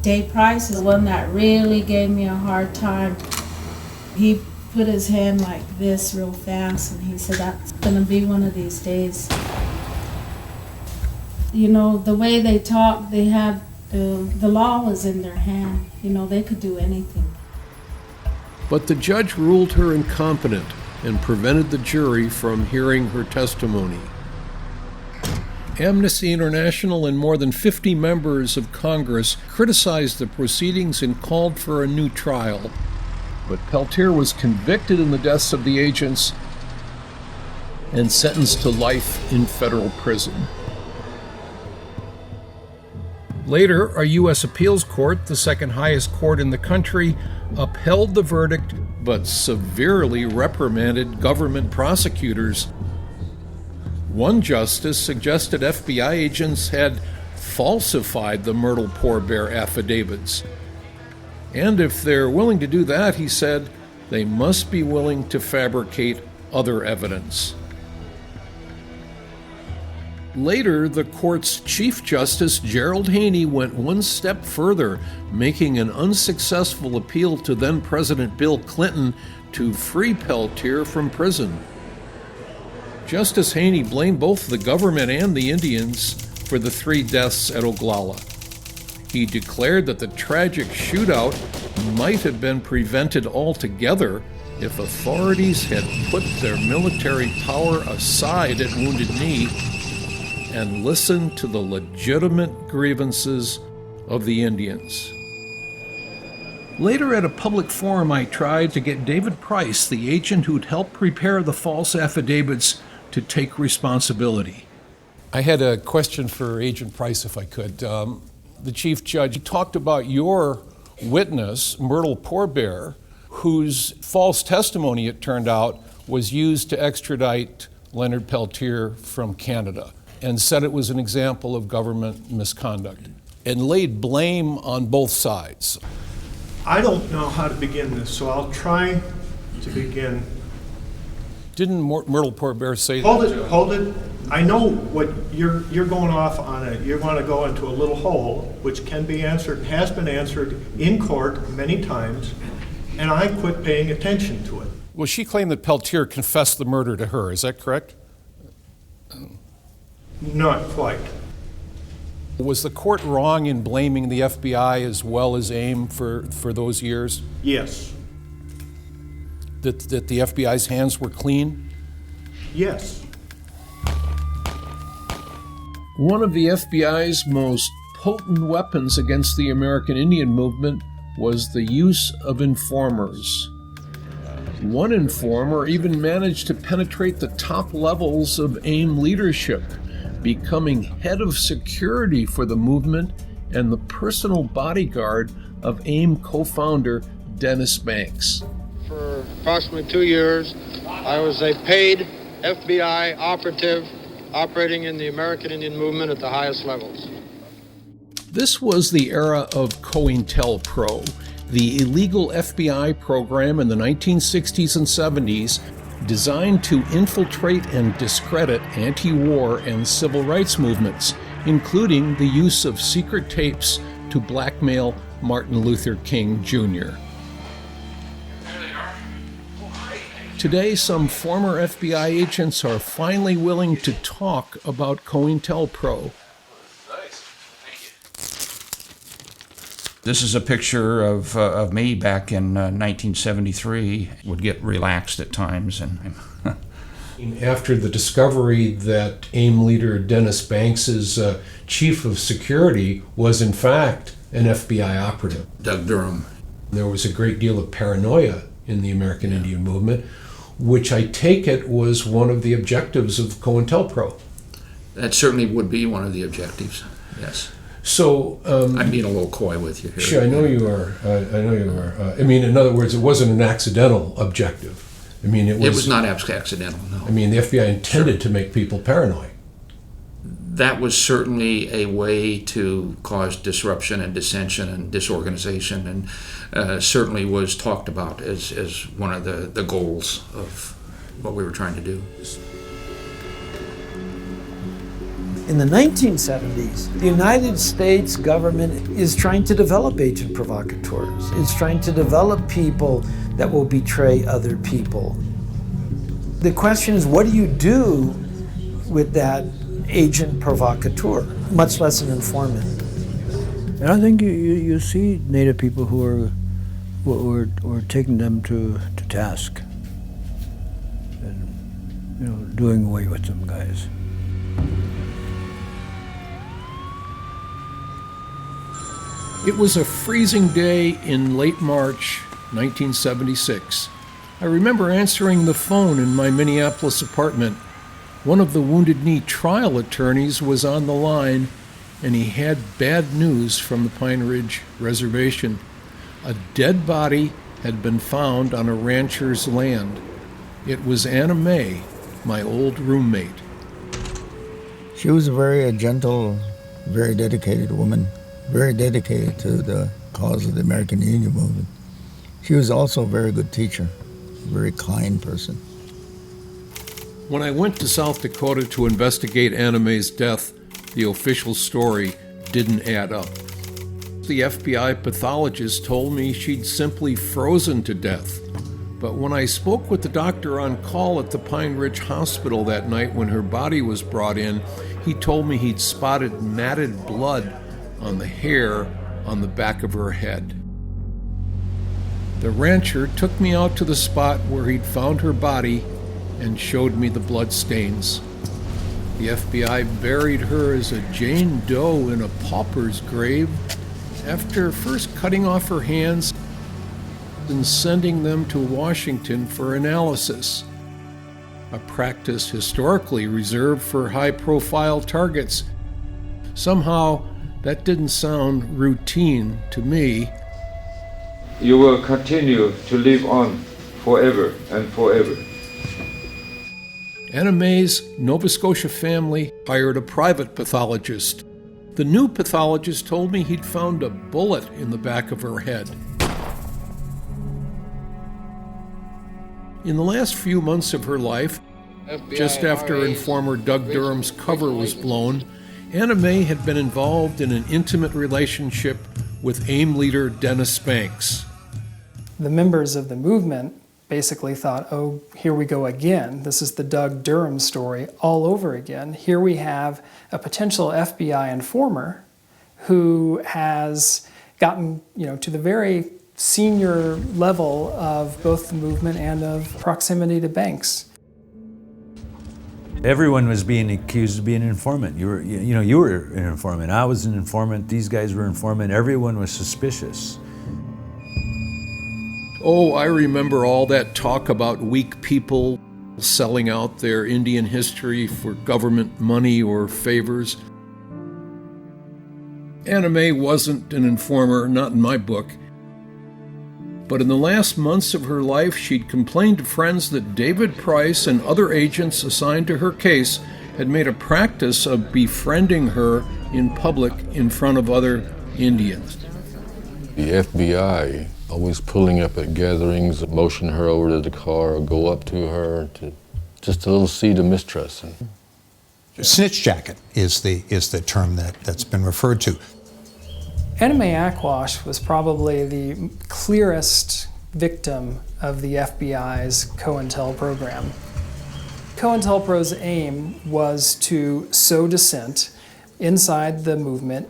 Dave Price is the one that really gave me a hard time. He put his hand like this real fast, and he said, "That's gonna be one of these days." You know, the way they talked, they had the law was in their hand. You know, they could do anything.
But the judge ruled her incompetent and prevented the jury from hearing her testimony. Amnesty International and more than 50 members of Congress criticized the proceedings and called for a new trial. But Peltier was convicted in the deaths of the agents and sentenced to life in federal prison. Later, a U.S. appeals court, the second highest court in the country, upheld the verdict but severely reprimanded government prosecutors. One justice suggested FBI agents had falsified the Myrtle Pourbaix affidavits. And if they're willing to do that, he said, they must be willing to fabricate other evidence. Later, the court's Chief Justice, Gerald Haney, went one step further, making an unsuccessful appeal to then-President Bill Clinton to free Peltier from prison. Justice Haney blamed both the government and the Indians for the 3 deaths at Oglala. He declared that the tragic shootout might have been prevented altogether if authorities had put their military power aside at Wounded Knee and listened to the legitimate grievances of the Indians. Later at a public forum, I tried to get David Price, the agent who'd helped prepare the false affidavits, to take responsibility. I had a question for Agent Price, if I could. The Chief Judge talked about your witness, Myrtle Pourbaix, whose false testimony, it turned out, was used to extradite Leonard Peltier from Canada, and said it was an example of government misconduct, and laid blame on both sides.
I don't know how to begin this, so I'll try to begin.
Didn't Myrtle Pourbaix say that?
Hold it. I know what you're going off on it. You want to go into a little hole, which can be answered, has been answered in court many times, and I quit paying attention to it.
Well, she claimed that Peltier confessed the murder to her. Is that correct?
Not quite.
Was the court wrong in blaming the FBI as well as AIM for those years?
Yes.
That the FBI's hands were clean?
Yes.
One of the FBI's most potent weapons against the American Indian movement was the use of informers. One informer even managed to penetrate the top levels of AIM leadership, becoming head of security for the movement and the personal bodyguard of AIM co-founder Dennis Banks.
For approximately 2 years, I was a paid
FBI operative operating in the American Indian movement at the highest levels.
This was the era of COINTELPRO, the illegal FBI program in the 1960s and 70s designed to infiltrate and discredit anti-war and civil rights movements, including the use of secret tapes to blackmail Martin Luther King Jr. Today, some former FBI agents are finally willing to talk about COINTELPRO.
This is a picture of me back in 1973. Would get relaxed at times. And
After the discovery that AIM leader Dennis Banks's chief of security was in fact an FBI operative,
Doug Durham.
There was a great deal of paranoia in the American Indian movement, which I take it was one of the objectives of COINTELPRO.
That certainly would be one of the objectives, yes.
So
I'm being a little coy with you here.
Sure, I know you are. I know you are. I mean, in other words, it wasn't an accidental objective. I mean, it was
not accidental, no.
I mean, the FBI intended to make people paranoid.
That was certainly a way to cause disruption and dissension and disorganization, and certainly was talked about as one of the goals of what we were trying to do.
In the 1970s, the United States government is trying to develop agent provocateurs. It's trying to develop people that will betray other people. The question is, what do you do with that agent provocateur, much less an informant?
And I think you see Native people who are taking them to task and doing away with them guys.
It was a freezing day in late March 1976. I remember answering the phone in my Minneapolis apartment. One of the Wounded Knee trial attorneys was on the line, and he had bad news from the Pine Ridge Reservation. A dead body had been found on a rancher's land. It was Anna May, my old roommate.
She was a very gentle, very dedicated woman, very dedicated to the cause of the American Indian movement. She was also a very good teacher, a very kind person.
When I went to South Dakota to investigate Anna May's death, the official story didn't add up. The FBI pathologist told me she'd simply frozen to death. But when I spoke with the doctor on call at the Pine Ridge Hospital that night when her body was brought in, he told me he'd spotted matted blood on the hair on the back of her head. The rancher took me out to the spot where he'd found her body and showed me the blood stains. The FBI buried her as a Jane Doe in a pauper's grave after first cutting off her hands and sending them to Washington for analysis, a practice historically reserved for high-profile targets. Somehow, that didn't sound routine to me.
You will continue to live on forever and forever.
Anna May's Nova Scotia family hired a private pathologist. The new pathologist told me he'd found a bullet in the back of her head. In the last few months of her life, just after informer Doug Durham's cover was blown, Anna May had been involved in an intimate relationship with AIM leader Dennis Banks.
The members of the movement basically thought, oh, here we go again. This is the Doug Durham story all over again. Here we have a potential FBI informer who has gotten, to the very senior level of both the movement and of proximity to Banks.
Everyone was being accused of being an informant. You were an informant. I was an informant. These guys were informant. Everyone was suspicious.
Oh, I remember all that talk about weak people selling out their Indian history for government money or favors. Anna May wasn't an informer, not in my book. But in the last months of her life, she'd complained to friends that David Price and other agents assigned to her case had made a practice of befriending her in public in front of other Indians.
The FBI always pulling up at gatherings, motion her over to the car, or go up to her, just a little seed of mistrust.
Snitch jacket is the term that's been referred to.
Anna Mae Aquash was probably the clearest victim of the FBI's COINTEL program. COINTELPRO's aim was to sow dissent inside the movement.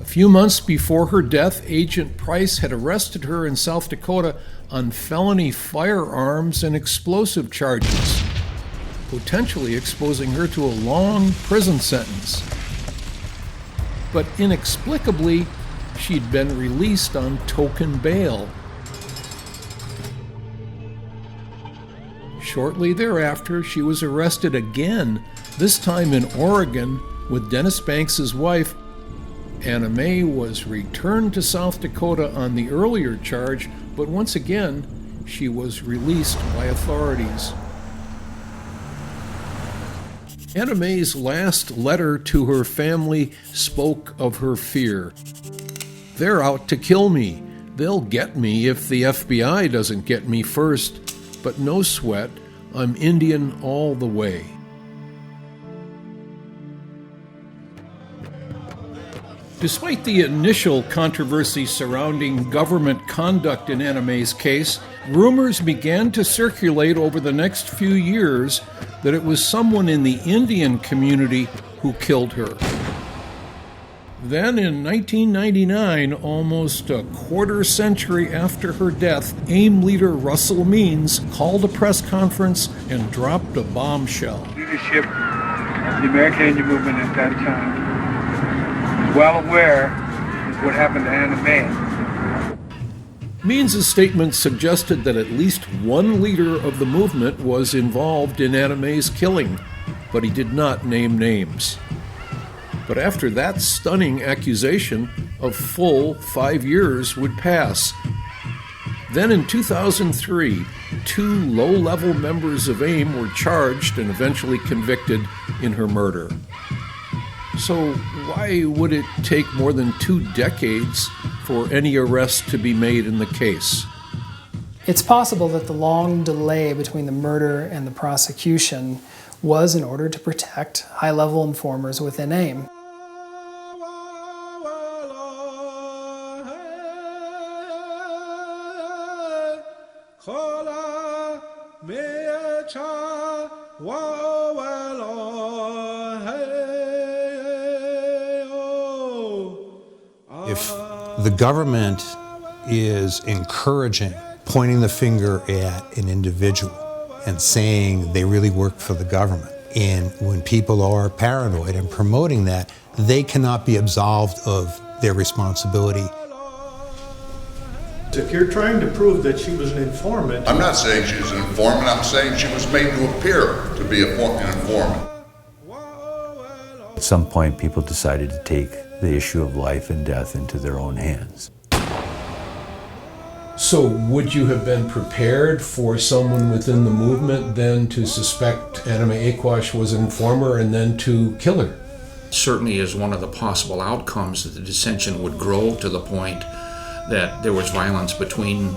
A few months before her death, Agent Price had arrested her in South Dakota on felony firearms and explosive charges, potentially exposing her to a long prison sentence. But inexplicably, she'd been released on token bail. Shortly thereafter, she was arrested again, this time in Oregon, with Dennis Banks' wife. Anna Mae was returned to South Dakota on the earlier charge, but once again, she was released by authorities. Anna Mae's last letter to her family spoke of her fear. "They're out to kill me. They'll get me if the FBI doesn't get me first. But no sweat, I'm Indian all the way." Despite the initial controversy surrounding government conduct in Anna Mae's case, rumors began to circulate over the next few years that it was someone in the Indian community who killed her. Then in 1999, almost a quarter century after her death, AIM leader Russell Means called a press conference and dropped a bombshell.
Leadership of the American Indian movement at that time was well aware of what happened to Anna Mae.
Means' statement suggested that at least one leader of the movement was involved in Anna Mae's killing, but he did not name names. But after that stunning accusation, a full 5 years would pass. Then in 2003, 2 low-level members of AIM were charged and eventually convicted in her murder. So why would it take more than 2 decades for any arrest to be made in the case?
It's possible that the long delay between the murder and the prosecution was in order to protect high-level informers within AIM.
If the government is encouraging, pointing the finger at an individual and saying they really work for the government, and when people are paranoid and promoting that, they cannot be absolved of their responsibility.
If you're trying to prove that she was an informant...
I'm not saying she was an informant, I'm saying she was made to appear to be an informant.
At some point, people decided to take the issue of life and death into their own hands.
So would you have been prepared for someone within the movement then to suspect Anna Mae Aquash was an informer and then to kill her?
Certainly is one of the possible outcomes that the dissension would grow to the point that there was violence between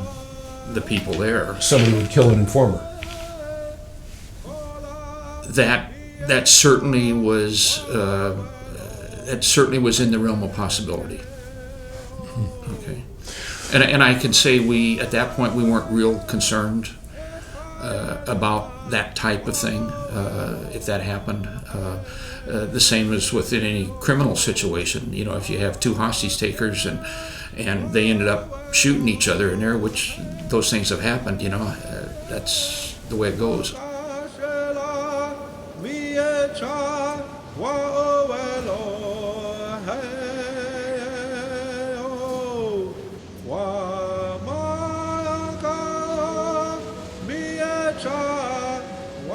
the people there.
Somebody would kill an informer.
That certainly was in the realm of possibility. Okay, and I can say at that point we weren't real concerned about that type of thing if that happened. The same as within any criminal situation. You know, if you have 2 hostage takers and they ended up shooting each other in there, which those things have happened, that's the way it goes.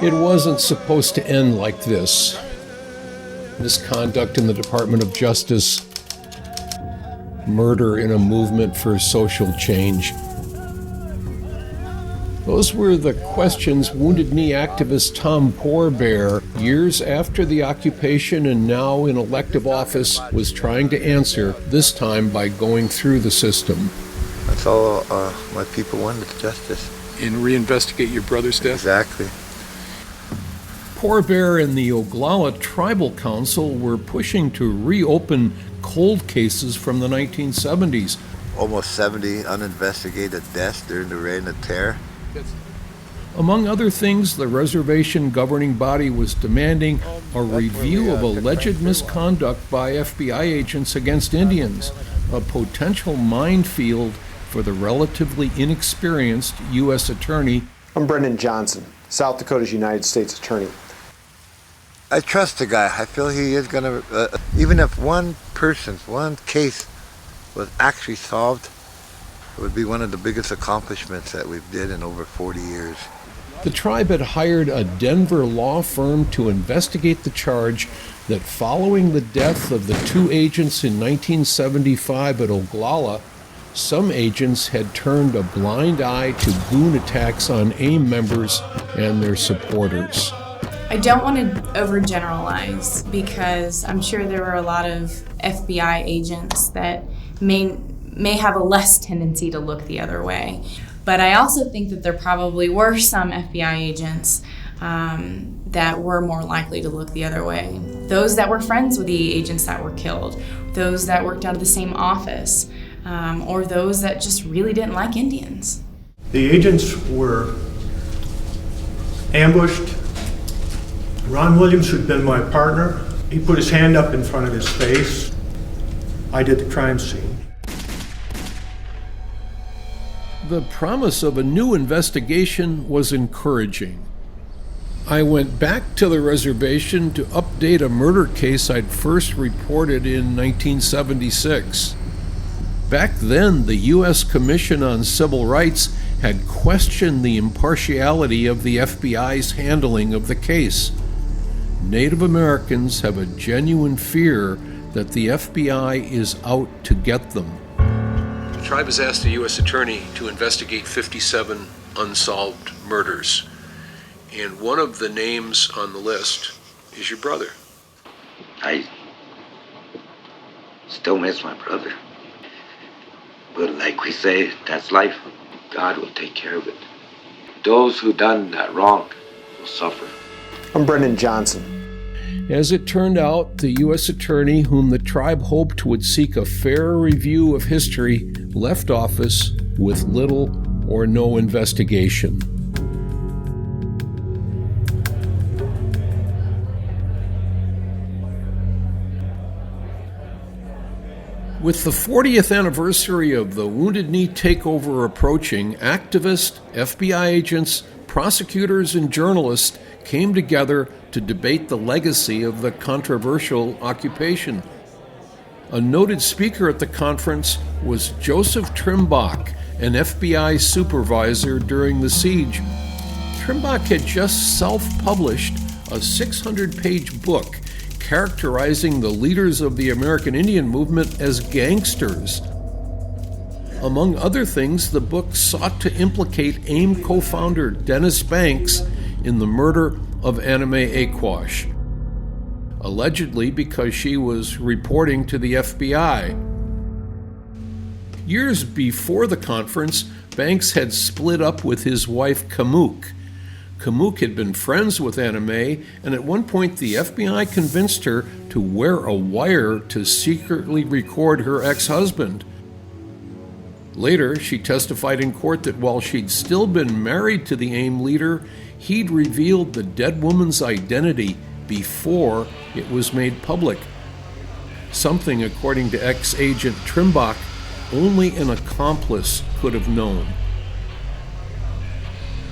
It wasn't supposed to end like this. Misconduct in the Department of Justice Murder in a Movement for Social Change. Those were the questions Wounded Knee activist Tom Poorbear, years after the occupation and now in elective office, was trying to answer, this time by going through the system.
That's all my people wanted, justice.
And reinvestigate your brother's death?
Exactly.
Poorbear and the Oglala Tribal Council were pushing to reopen cold cases from the 1970s.
Almost 70 uninvestigated deaths during the Reign of Terror.
Among other things, the reservation governing body was demanding a review of alleged misconduct by FBI agents against Indians, a potential minefield for the relatively inexperienced U.S. Attorney.
I'm Brendan Johnson, South Dakota's United States Attorney.
I trust the guy. I feel he is going to, even if one case was actually solved, it would be one of the biggest accomplishments that we've did in over 40 years.
The tribe had hired a Denver law firm to investigate the charge that following the death of the two agents in 1975 at Oglala, some agents had turned a blind eye to goon attacks on AIM members and their supporters.
I don't want to overgeneralize because I'm sure there were a lot of FBI agents that may have a less tendency to look the other way. But I also think that there probably were some FBI agents that were more likely to look the other way. Those that were friends with the agents that were killed, those that worked out of the same office, or those that just really didn't like Indians.
The agents were ambushed. Ron Williams, who'd been my partner, he put his hand up in front of his face. I did the crime scene.
The promise of a new investigation was encouraging. I went back to the reservation to update a murder case I'd first reported in 1976. Back then, the U.S. Commission on Civil Rights had questioned the impartiality of the FBI's handling of the case. Native Americans have a genuine fear that the FBI is out to get them. The tribe has asked the U.S. Attorney to investigate 57 unsolved murders. And one of the names on the list is your brother.
I still miss my brother. But like we say, that's life. God will take care of it. Those who done that wrong will suffer.
I'm Brendan Johnson.
As it turned out, the U.S. Attorney, whom the tribe hoped would seek a fair review of history, left office with little or no investigation. With the 40th anniversary of the Wounded Knee takeover approaching, activists, FBI agents, prosecutors, and journalists came together to debate the legacy of the controversial occupation. A noted speaker at the conference was Joseph Trimbach, an FBI supervisor during the siege. Trimbach had just self-published a 600-page book characterizing the leaders of the American Indian movement as gangsters. Among other things, the book sought to implicate AIM co-founder Dennis Banks in the murder of Anna Mae Aquash, allegedly because she was reporting to the FBI. Years before the conference, Banks had split up with his wife Kamook. Kamook had been friends with Anna Mae, and at one point the FBI convinced her to wear a wire to secretly record her ex-husband. Later, she testified in court that while she'd still been married to the AIM leader, he'd revealed the dead woman's identity before it was made public. Something, according to ex-agent Trimbach, only an accomplice could have known.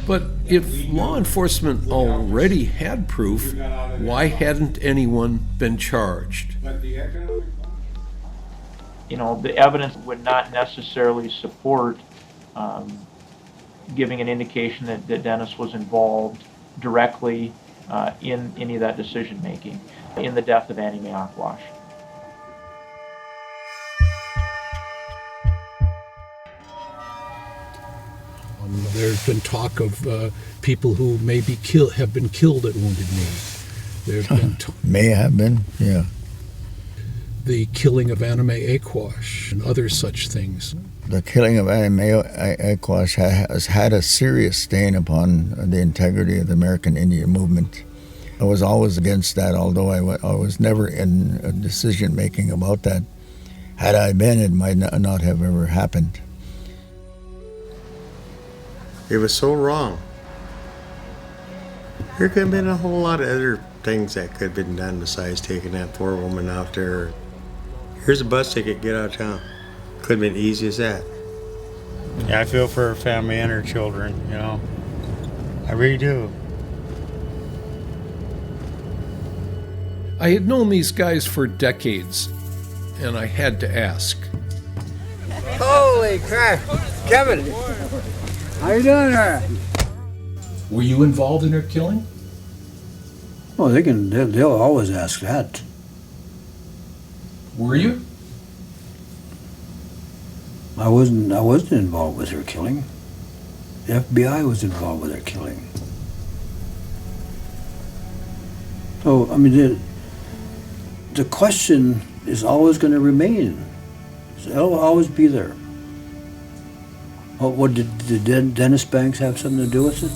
But if law enforcement already had proof, why hadn't anyone been charged?
You know, the evidence would not necessarily support giving an indication that Dennis was involved directly in any of that decision making in the death of Annie Mae Aquash.
There's been talk of people who may be have been killed at Wounded Knee. There's been
may have been, yeah.
The killing of Anna Mae Aquash and other such things.
The killing of Anna Mae Aquash has had a serious stain upon the integrity of the American Indian movement. I was always against that, although I was never in a decision making about that. Had I been, it might not have ever happened.
It was so wrong. There could have been a whole lot of other things that could have been done besides taking that poor woman out there. Here's a bus ticket, get out of town. Could have been easy as that.
Yeah, I feel for her family and her children, you know. I really do.
I had known these guys for decades, and I had to ask.
Holy crap! Kevin! How you doing there?
Were you involved in her killing?
Oh, they'll always ask that.
Were you?
I wasn't involved with her killing. The FBI was involved with her killing. So, I mean, the question is always going to remain. It'll always be there. What did Dennis Banks have something to do with it?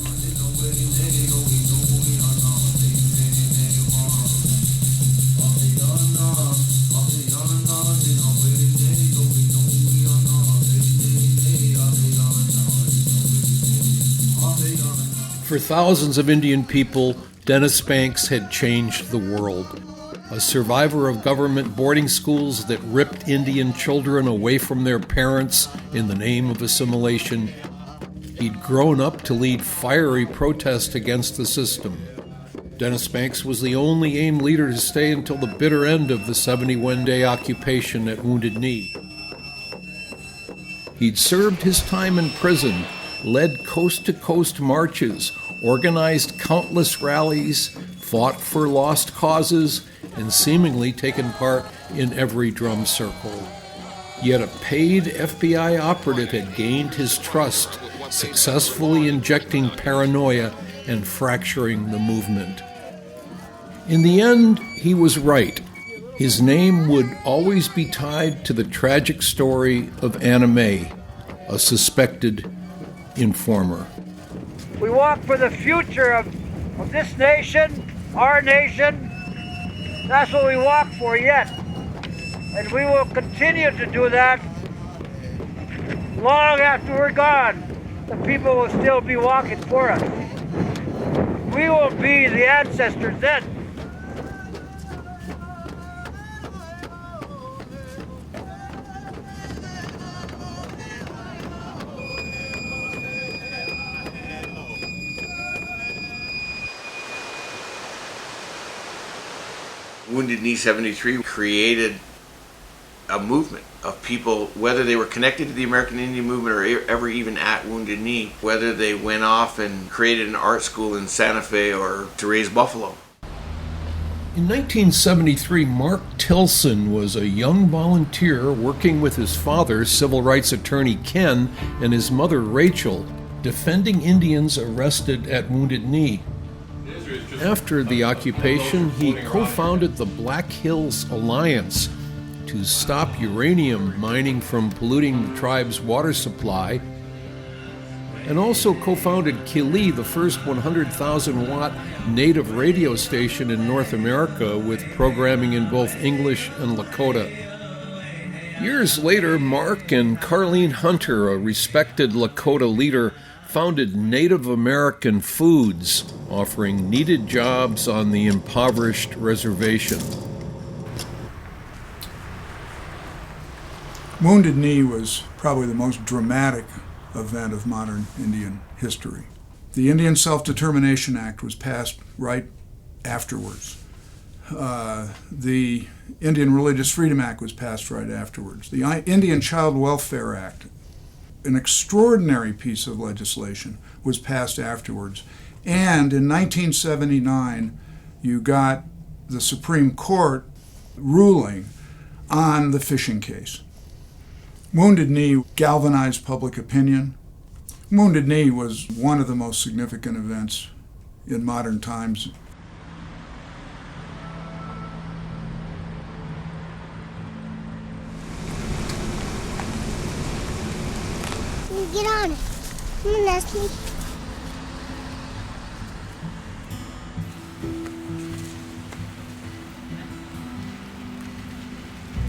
For thousands of Indian people, Dennis Banks had changed the world. A survivor of government boarding schools that ripped Indian children away from their parents in the name of assimilation, he'd grown up to lead fiery protest against the system. Dennis Banks was the only AIM leader to stay until the bitter end of the 71-day occupation at Wounded Knee. He'd served his time in prison, led coast-to-coast marches, organized countless rallies, fought for lost causes, and seemingly taken part in every drum circle. Yet a paid FBI operative had gained his trust, successfully injecting paranoia and fracturing the movement. In the end, he was right. His name would always be tied to the tragic story of Anna Mae, a suspected informer.
We walk for the future of this nation, our nation. That's what we walk for yet. And we will continue to do that long after we're gone. The people will still be walking for us. We will be the ancestors then.
Wounded Knee 73 created a movement of people, whether they were connected to the American Indian movement or ever even at Wounded Knee, whether they went off and created an art school in Santa Fe or to raise buffalo.
In 1973, Mark Tilson was a young volunteer working with his father, civil rights attorney Ken, and his mother Rachel, defending Indians arrested at Wounded Knee. After the occupation, he co-founded the Black Hills Alliance to stop uranium mining from polluting the tribe's water supply, and also co-founded Kili, the first 100,000-watt native radio station in North America with programming in both English and Lakota. Years later, Mark and Carleen Hunter, a respected Lakota leader, founded Native American Foods, offering needed jobs on the impoverished reservation.
Wounded Knee was probably the most dramatic event of modern Indian history. The Indian Self-Determination Act was passed right afterwards. The Indian Religious Freedom Act was passed right afterwards. The Indian Child Welfare Act, an extraordinary piece of legislation, was passed afterwards. And in 1979, you got the Supreme Court ruling on the fishing case. Wounded Knee galvanized public opinion. Wounded Knee was one of the most significant events in modern times.
Get on it. Come on, Leslie.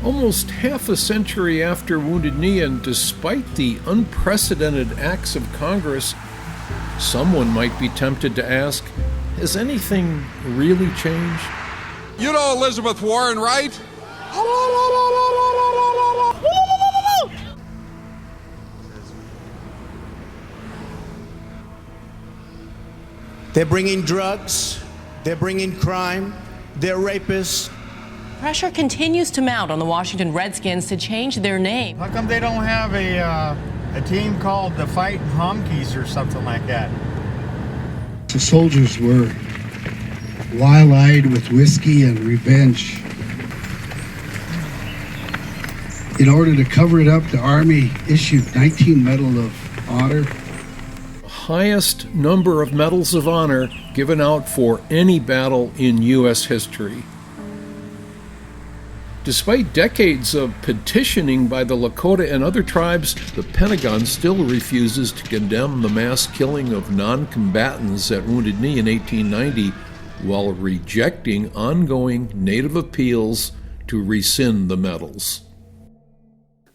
Almost half a century after Wounded Knee, and despite the unprecedented acts of Congress, someone might be tempted to ask, has anything really changed?
You know Elizabeth Warren, right?
They're bringing drugs, they're bringing crime, they're rapists.
Pressure continues to mount on the Washington Redskins to change their name.
How come they don't have a team called the Fighting Honkies or something like that?
The soldiers were wild-eyed with whiskey and revenge. In order to cover it up, the Army issued 19 Medal of Honor.
Highest number of Medals of Honor given out for any battle in U.S. history. Despite decades of petitioning by the Lakota and other tribes, the Pentagon still refuses to condemn the mass killing of non-combatants at Wounded Knee in 1890, while rejecting ongoing Native appeals to rescind the medals.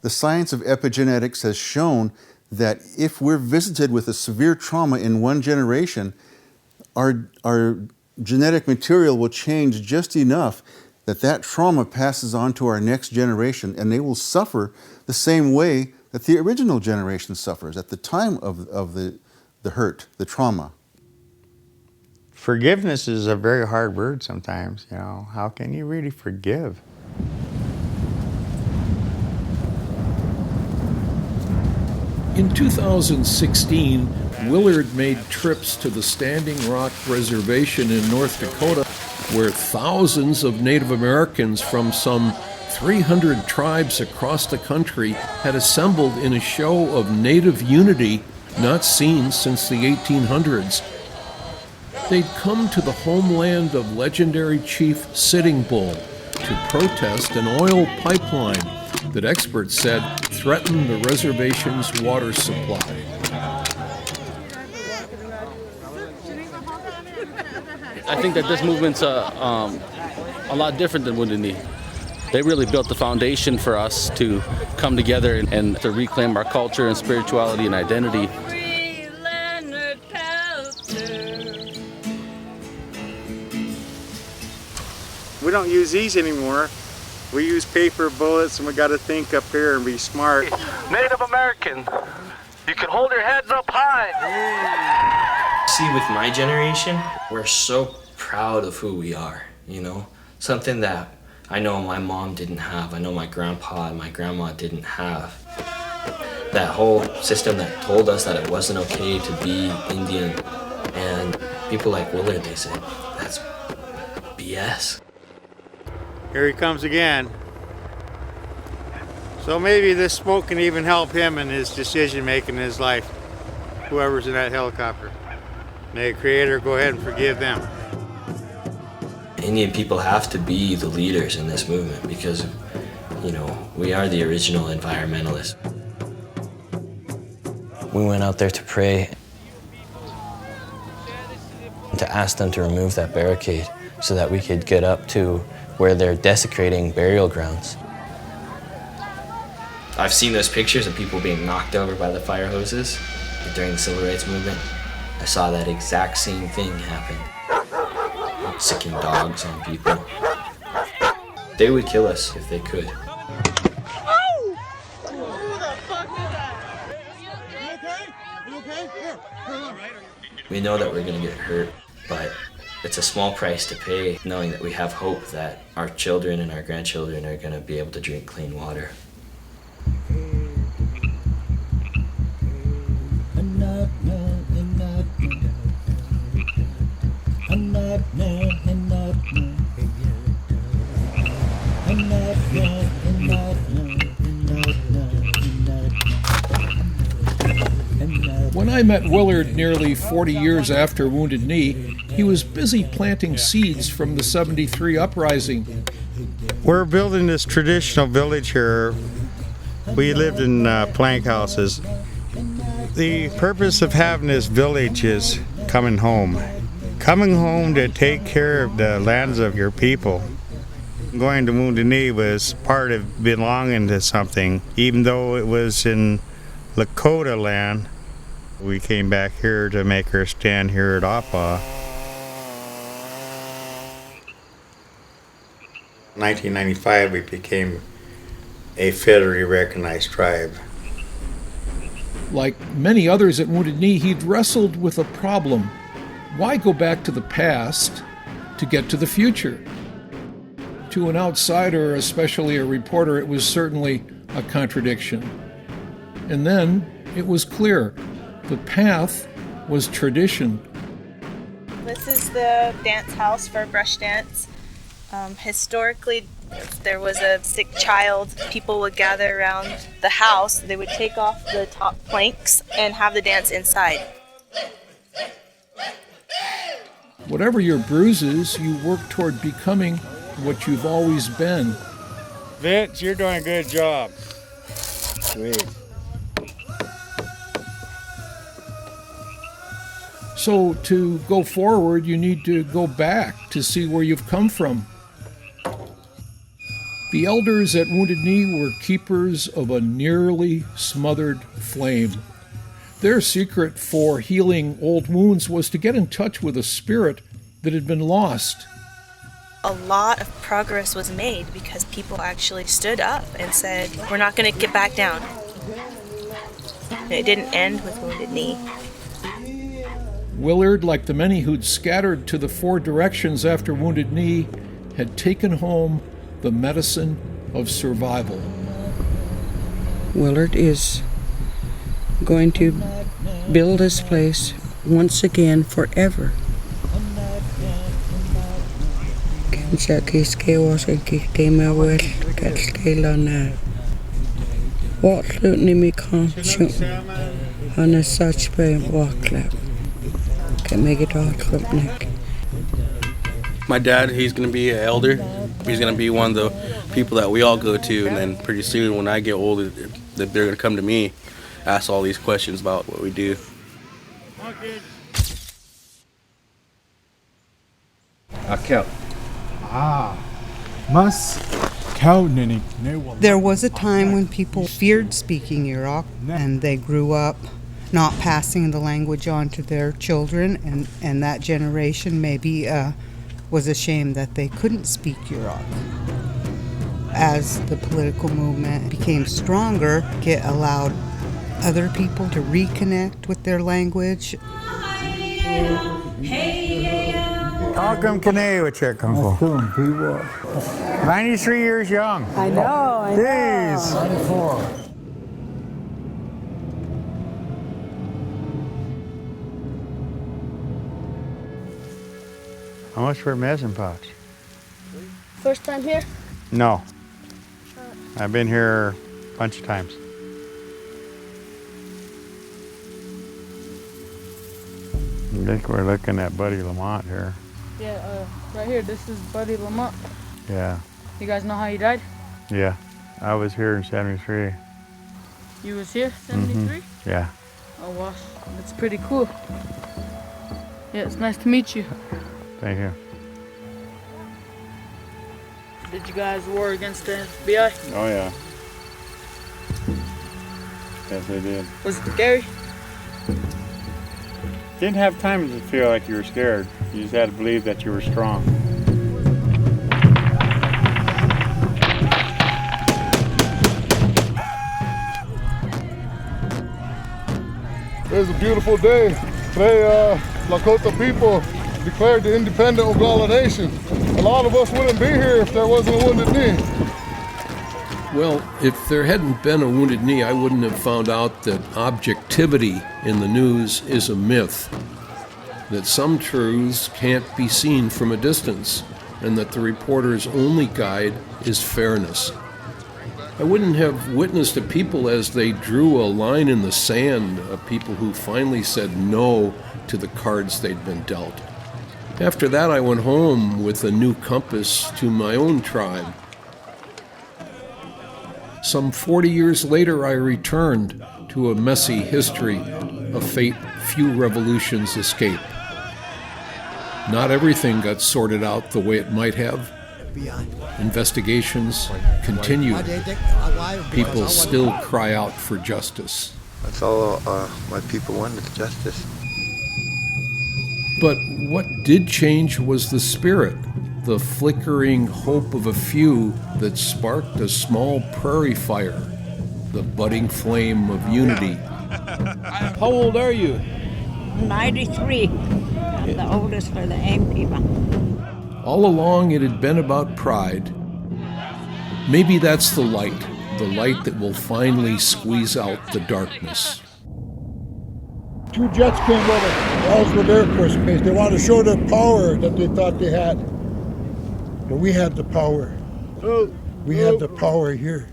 The science of epigenetics has shown that if we're visited with a severe trauma in one generation, our genetic material will change just enough that trauma passes on to our next generation, and they will suffer the same way that the original generation suffers at the time of the hurt, the trauma.
Forgiveness is a very hard word sometimes, you know. How can you really forgive?
In 2016, Willard made trips to the Standing Rock Reservation in North Dakota, where thousands of Native Americans from some 300 tribes across the country had assembled in a show of Native unity not seen since the 1800s. They'd come to the homeland of legendary chief Sitting Bull to protest an oil pipeline that experts said threatened the reservation's water supply.
I think that this movement's a lot different than Wounded Knee. They really built the foundation for us to come together and to reclaim our culture and spirituality and identity.
We don't use these anymore. We use paper bullets, and we got to think up here and be smart.
Native American, you can hold your heads up high.
See, with my generation, we're so proud of who we are, you know? Something that I know my mom didn't have, I know my grandpa and my grandma didn't have. That whole system that told us that it wasn't okay to be Indian, and people like Willard, they said, that's BS.
Here he comes again. So maybe this smoke can even help him in his decision making in his life, whoever's in that helicopter. May the Creator go ahead and forgive them.
Indian people have to be the leaders in this movement because, you know, we are the original environmentalists. We went out there to pray and to ask them to remove that barricade so that we could get up to where they're desecrating burial grounds. I've seen those pictures of people being knocked over by the fire hoses during the Civil Rights Movement. I saw that exact same thing happen. Sicking dogs on people. They would kill us if they could. We know that we're gonna get hurt, but it's a small price to pay, knowing that we have hope that our children and our grandchildren are gonna be able to drink clean water.
When I met Willard nearly 40 years after Wounded Knee, he was busy planting seeds from the '73 uprising.
We're building this traditional village here. We lived in plank houses. The purpose of having this village is coming home. Coming home to take care of the lands of your people. Going to Wounded Knee was part of belonging to something. Even though it was in Lakota land, we came back here to make our stand here at Opah. 1995, we became a federally recognized tribe.
Like many others at Wounded Knee, he'd wrestled with a problem. Why go back to the past to get to the future? To an outsider, especially a reporter, it was certainly a contradiction. And then it was clear. The path was tradition.
This is the dance house for brush dance. Historically, if there was a sick child, people would gather around the house. They would take off the top planks and have the dance inside.
Whatever your bruises, you work toward becoming what you've always been.
Vince, you're doing a good job. Sweet.
So to go forward, you need to go back to see where you've come from. The elders at Wounded Knee were keepers of a nearly smothered flame. Their secret for healing old wounds was to get in touch with a spirit that had been lost.
A lot of progress was made because people actually stood up and said, we're not going to get back down. And it didn't end with Wounded Knee.
Willard, like the many who'd scattered to the four directions after Wounded Knee, had taken home the medicine of survival.
Willard is going to build this place once again forever.
My dad, he's going to be an elder. He's going to be one of the people that we all go to, and then pretty soon when I get older, they're going to come to me, ask all these questions about what we do.
There was a time when people feared speaking Yurok, and they grew up not passing the language on to their children, and that generation maybe was ashamed that they couldn't speak Yurok. As the political movement became stronger, it allowed other people to reconnect with their language.
Welcome, Kane, which I come from. 93 years young.
I know.
Jeez.
94.
How much for a medicine pouch?
First time here?
No. I've been here a bunch of times. I think we're looking at Buddy Lamont here.
Yeah, right here, this is Buddy Lamont.
Yeah.
You guys know how he died?
Yeah. I was here in 73.
You was here, 73?
Yeah.
Oh, wow, that's pretty cool. Yeah, it's nice to meet you.
Thank you.
Did you guys war against the FBI?
Oh, yeah. Yes, they did.
Was it scary?
Didn't have time to feel like you were scared. You just had to believe that you were strong.
It's a beautiful day. Today, Lakota people declared the independent Oglala Nation. A lot of us wouldn't be here if there wasn't a Wounded Knee.
Well, if there hadn't been a Wounded Knee, I wouldn't have found out that objectivity in the news is a myth, that some truths can't be seen from a distance, and that the reporter's only guide is fairness. I wouldn't have witnessed a people as they drew a line in the sand, a people who finally said no to the cards they'd been dealt. After that, I went home with a new compass to my own tribe. Some 40 years later, I returned to a messy history, a fate few revolutions escape. Not everything got sorted out the way it might have. Investigations continue. People still cry out for justice.
That's all my people wanted, justice.
But what did change was the spirit, the flickering hope of a few that sparked a small prairie fire, the budding flame of unity.
How old are you?
93. I'm the oldest for the AIM people.
All along it had been about pride. Maybe that's the light that will finally squeeze out the darkness.
2 jets came over Ellsworth Air Force Base. They wanted to show their power that they thought they had. But we had the power. We had the power here.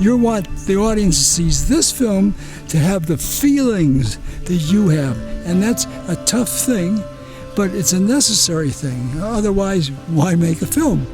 You want the audience sees this film to have the feelings that you have. And that's a tough thing, but it's a necessary thing. Otherwise, why make a film?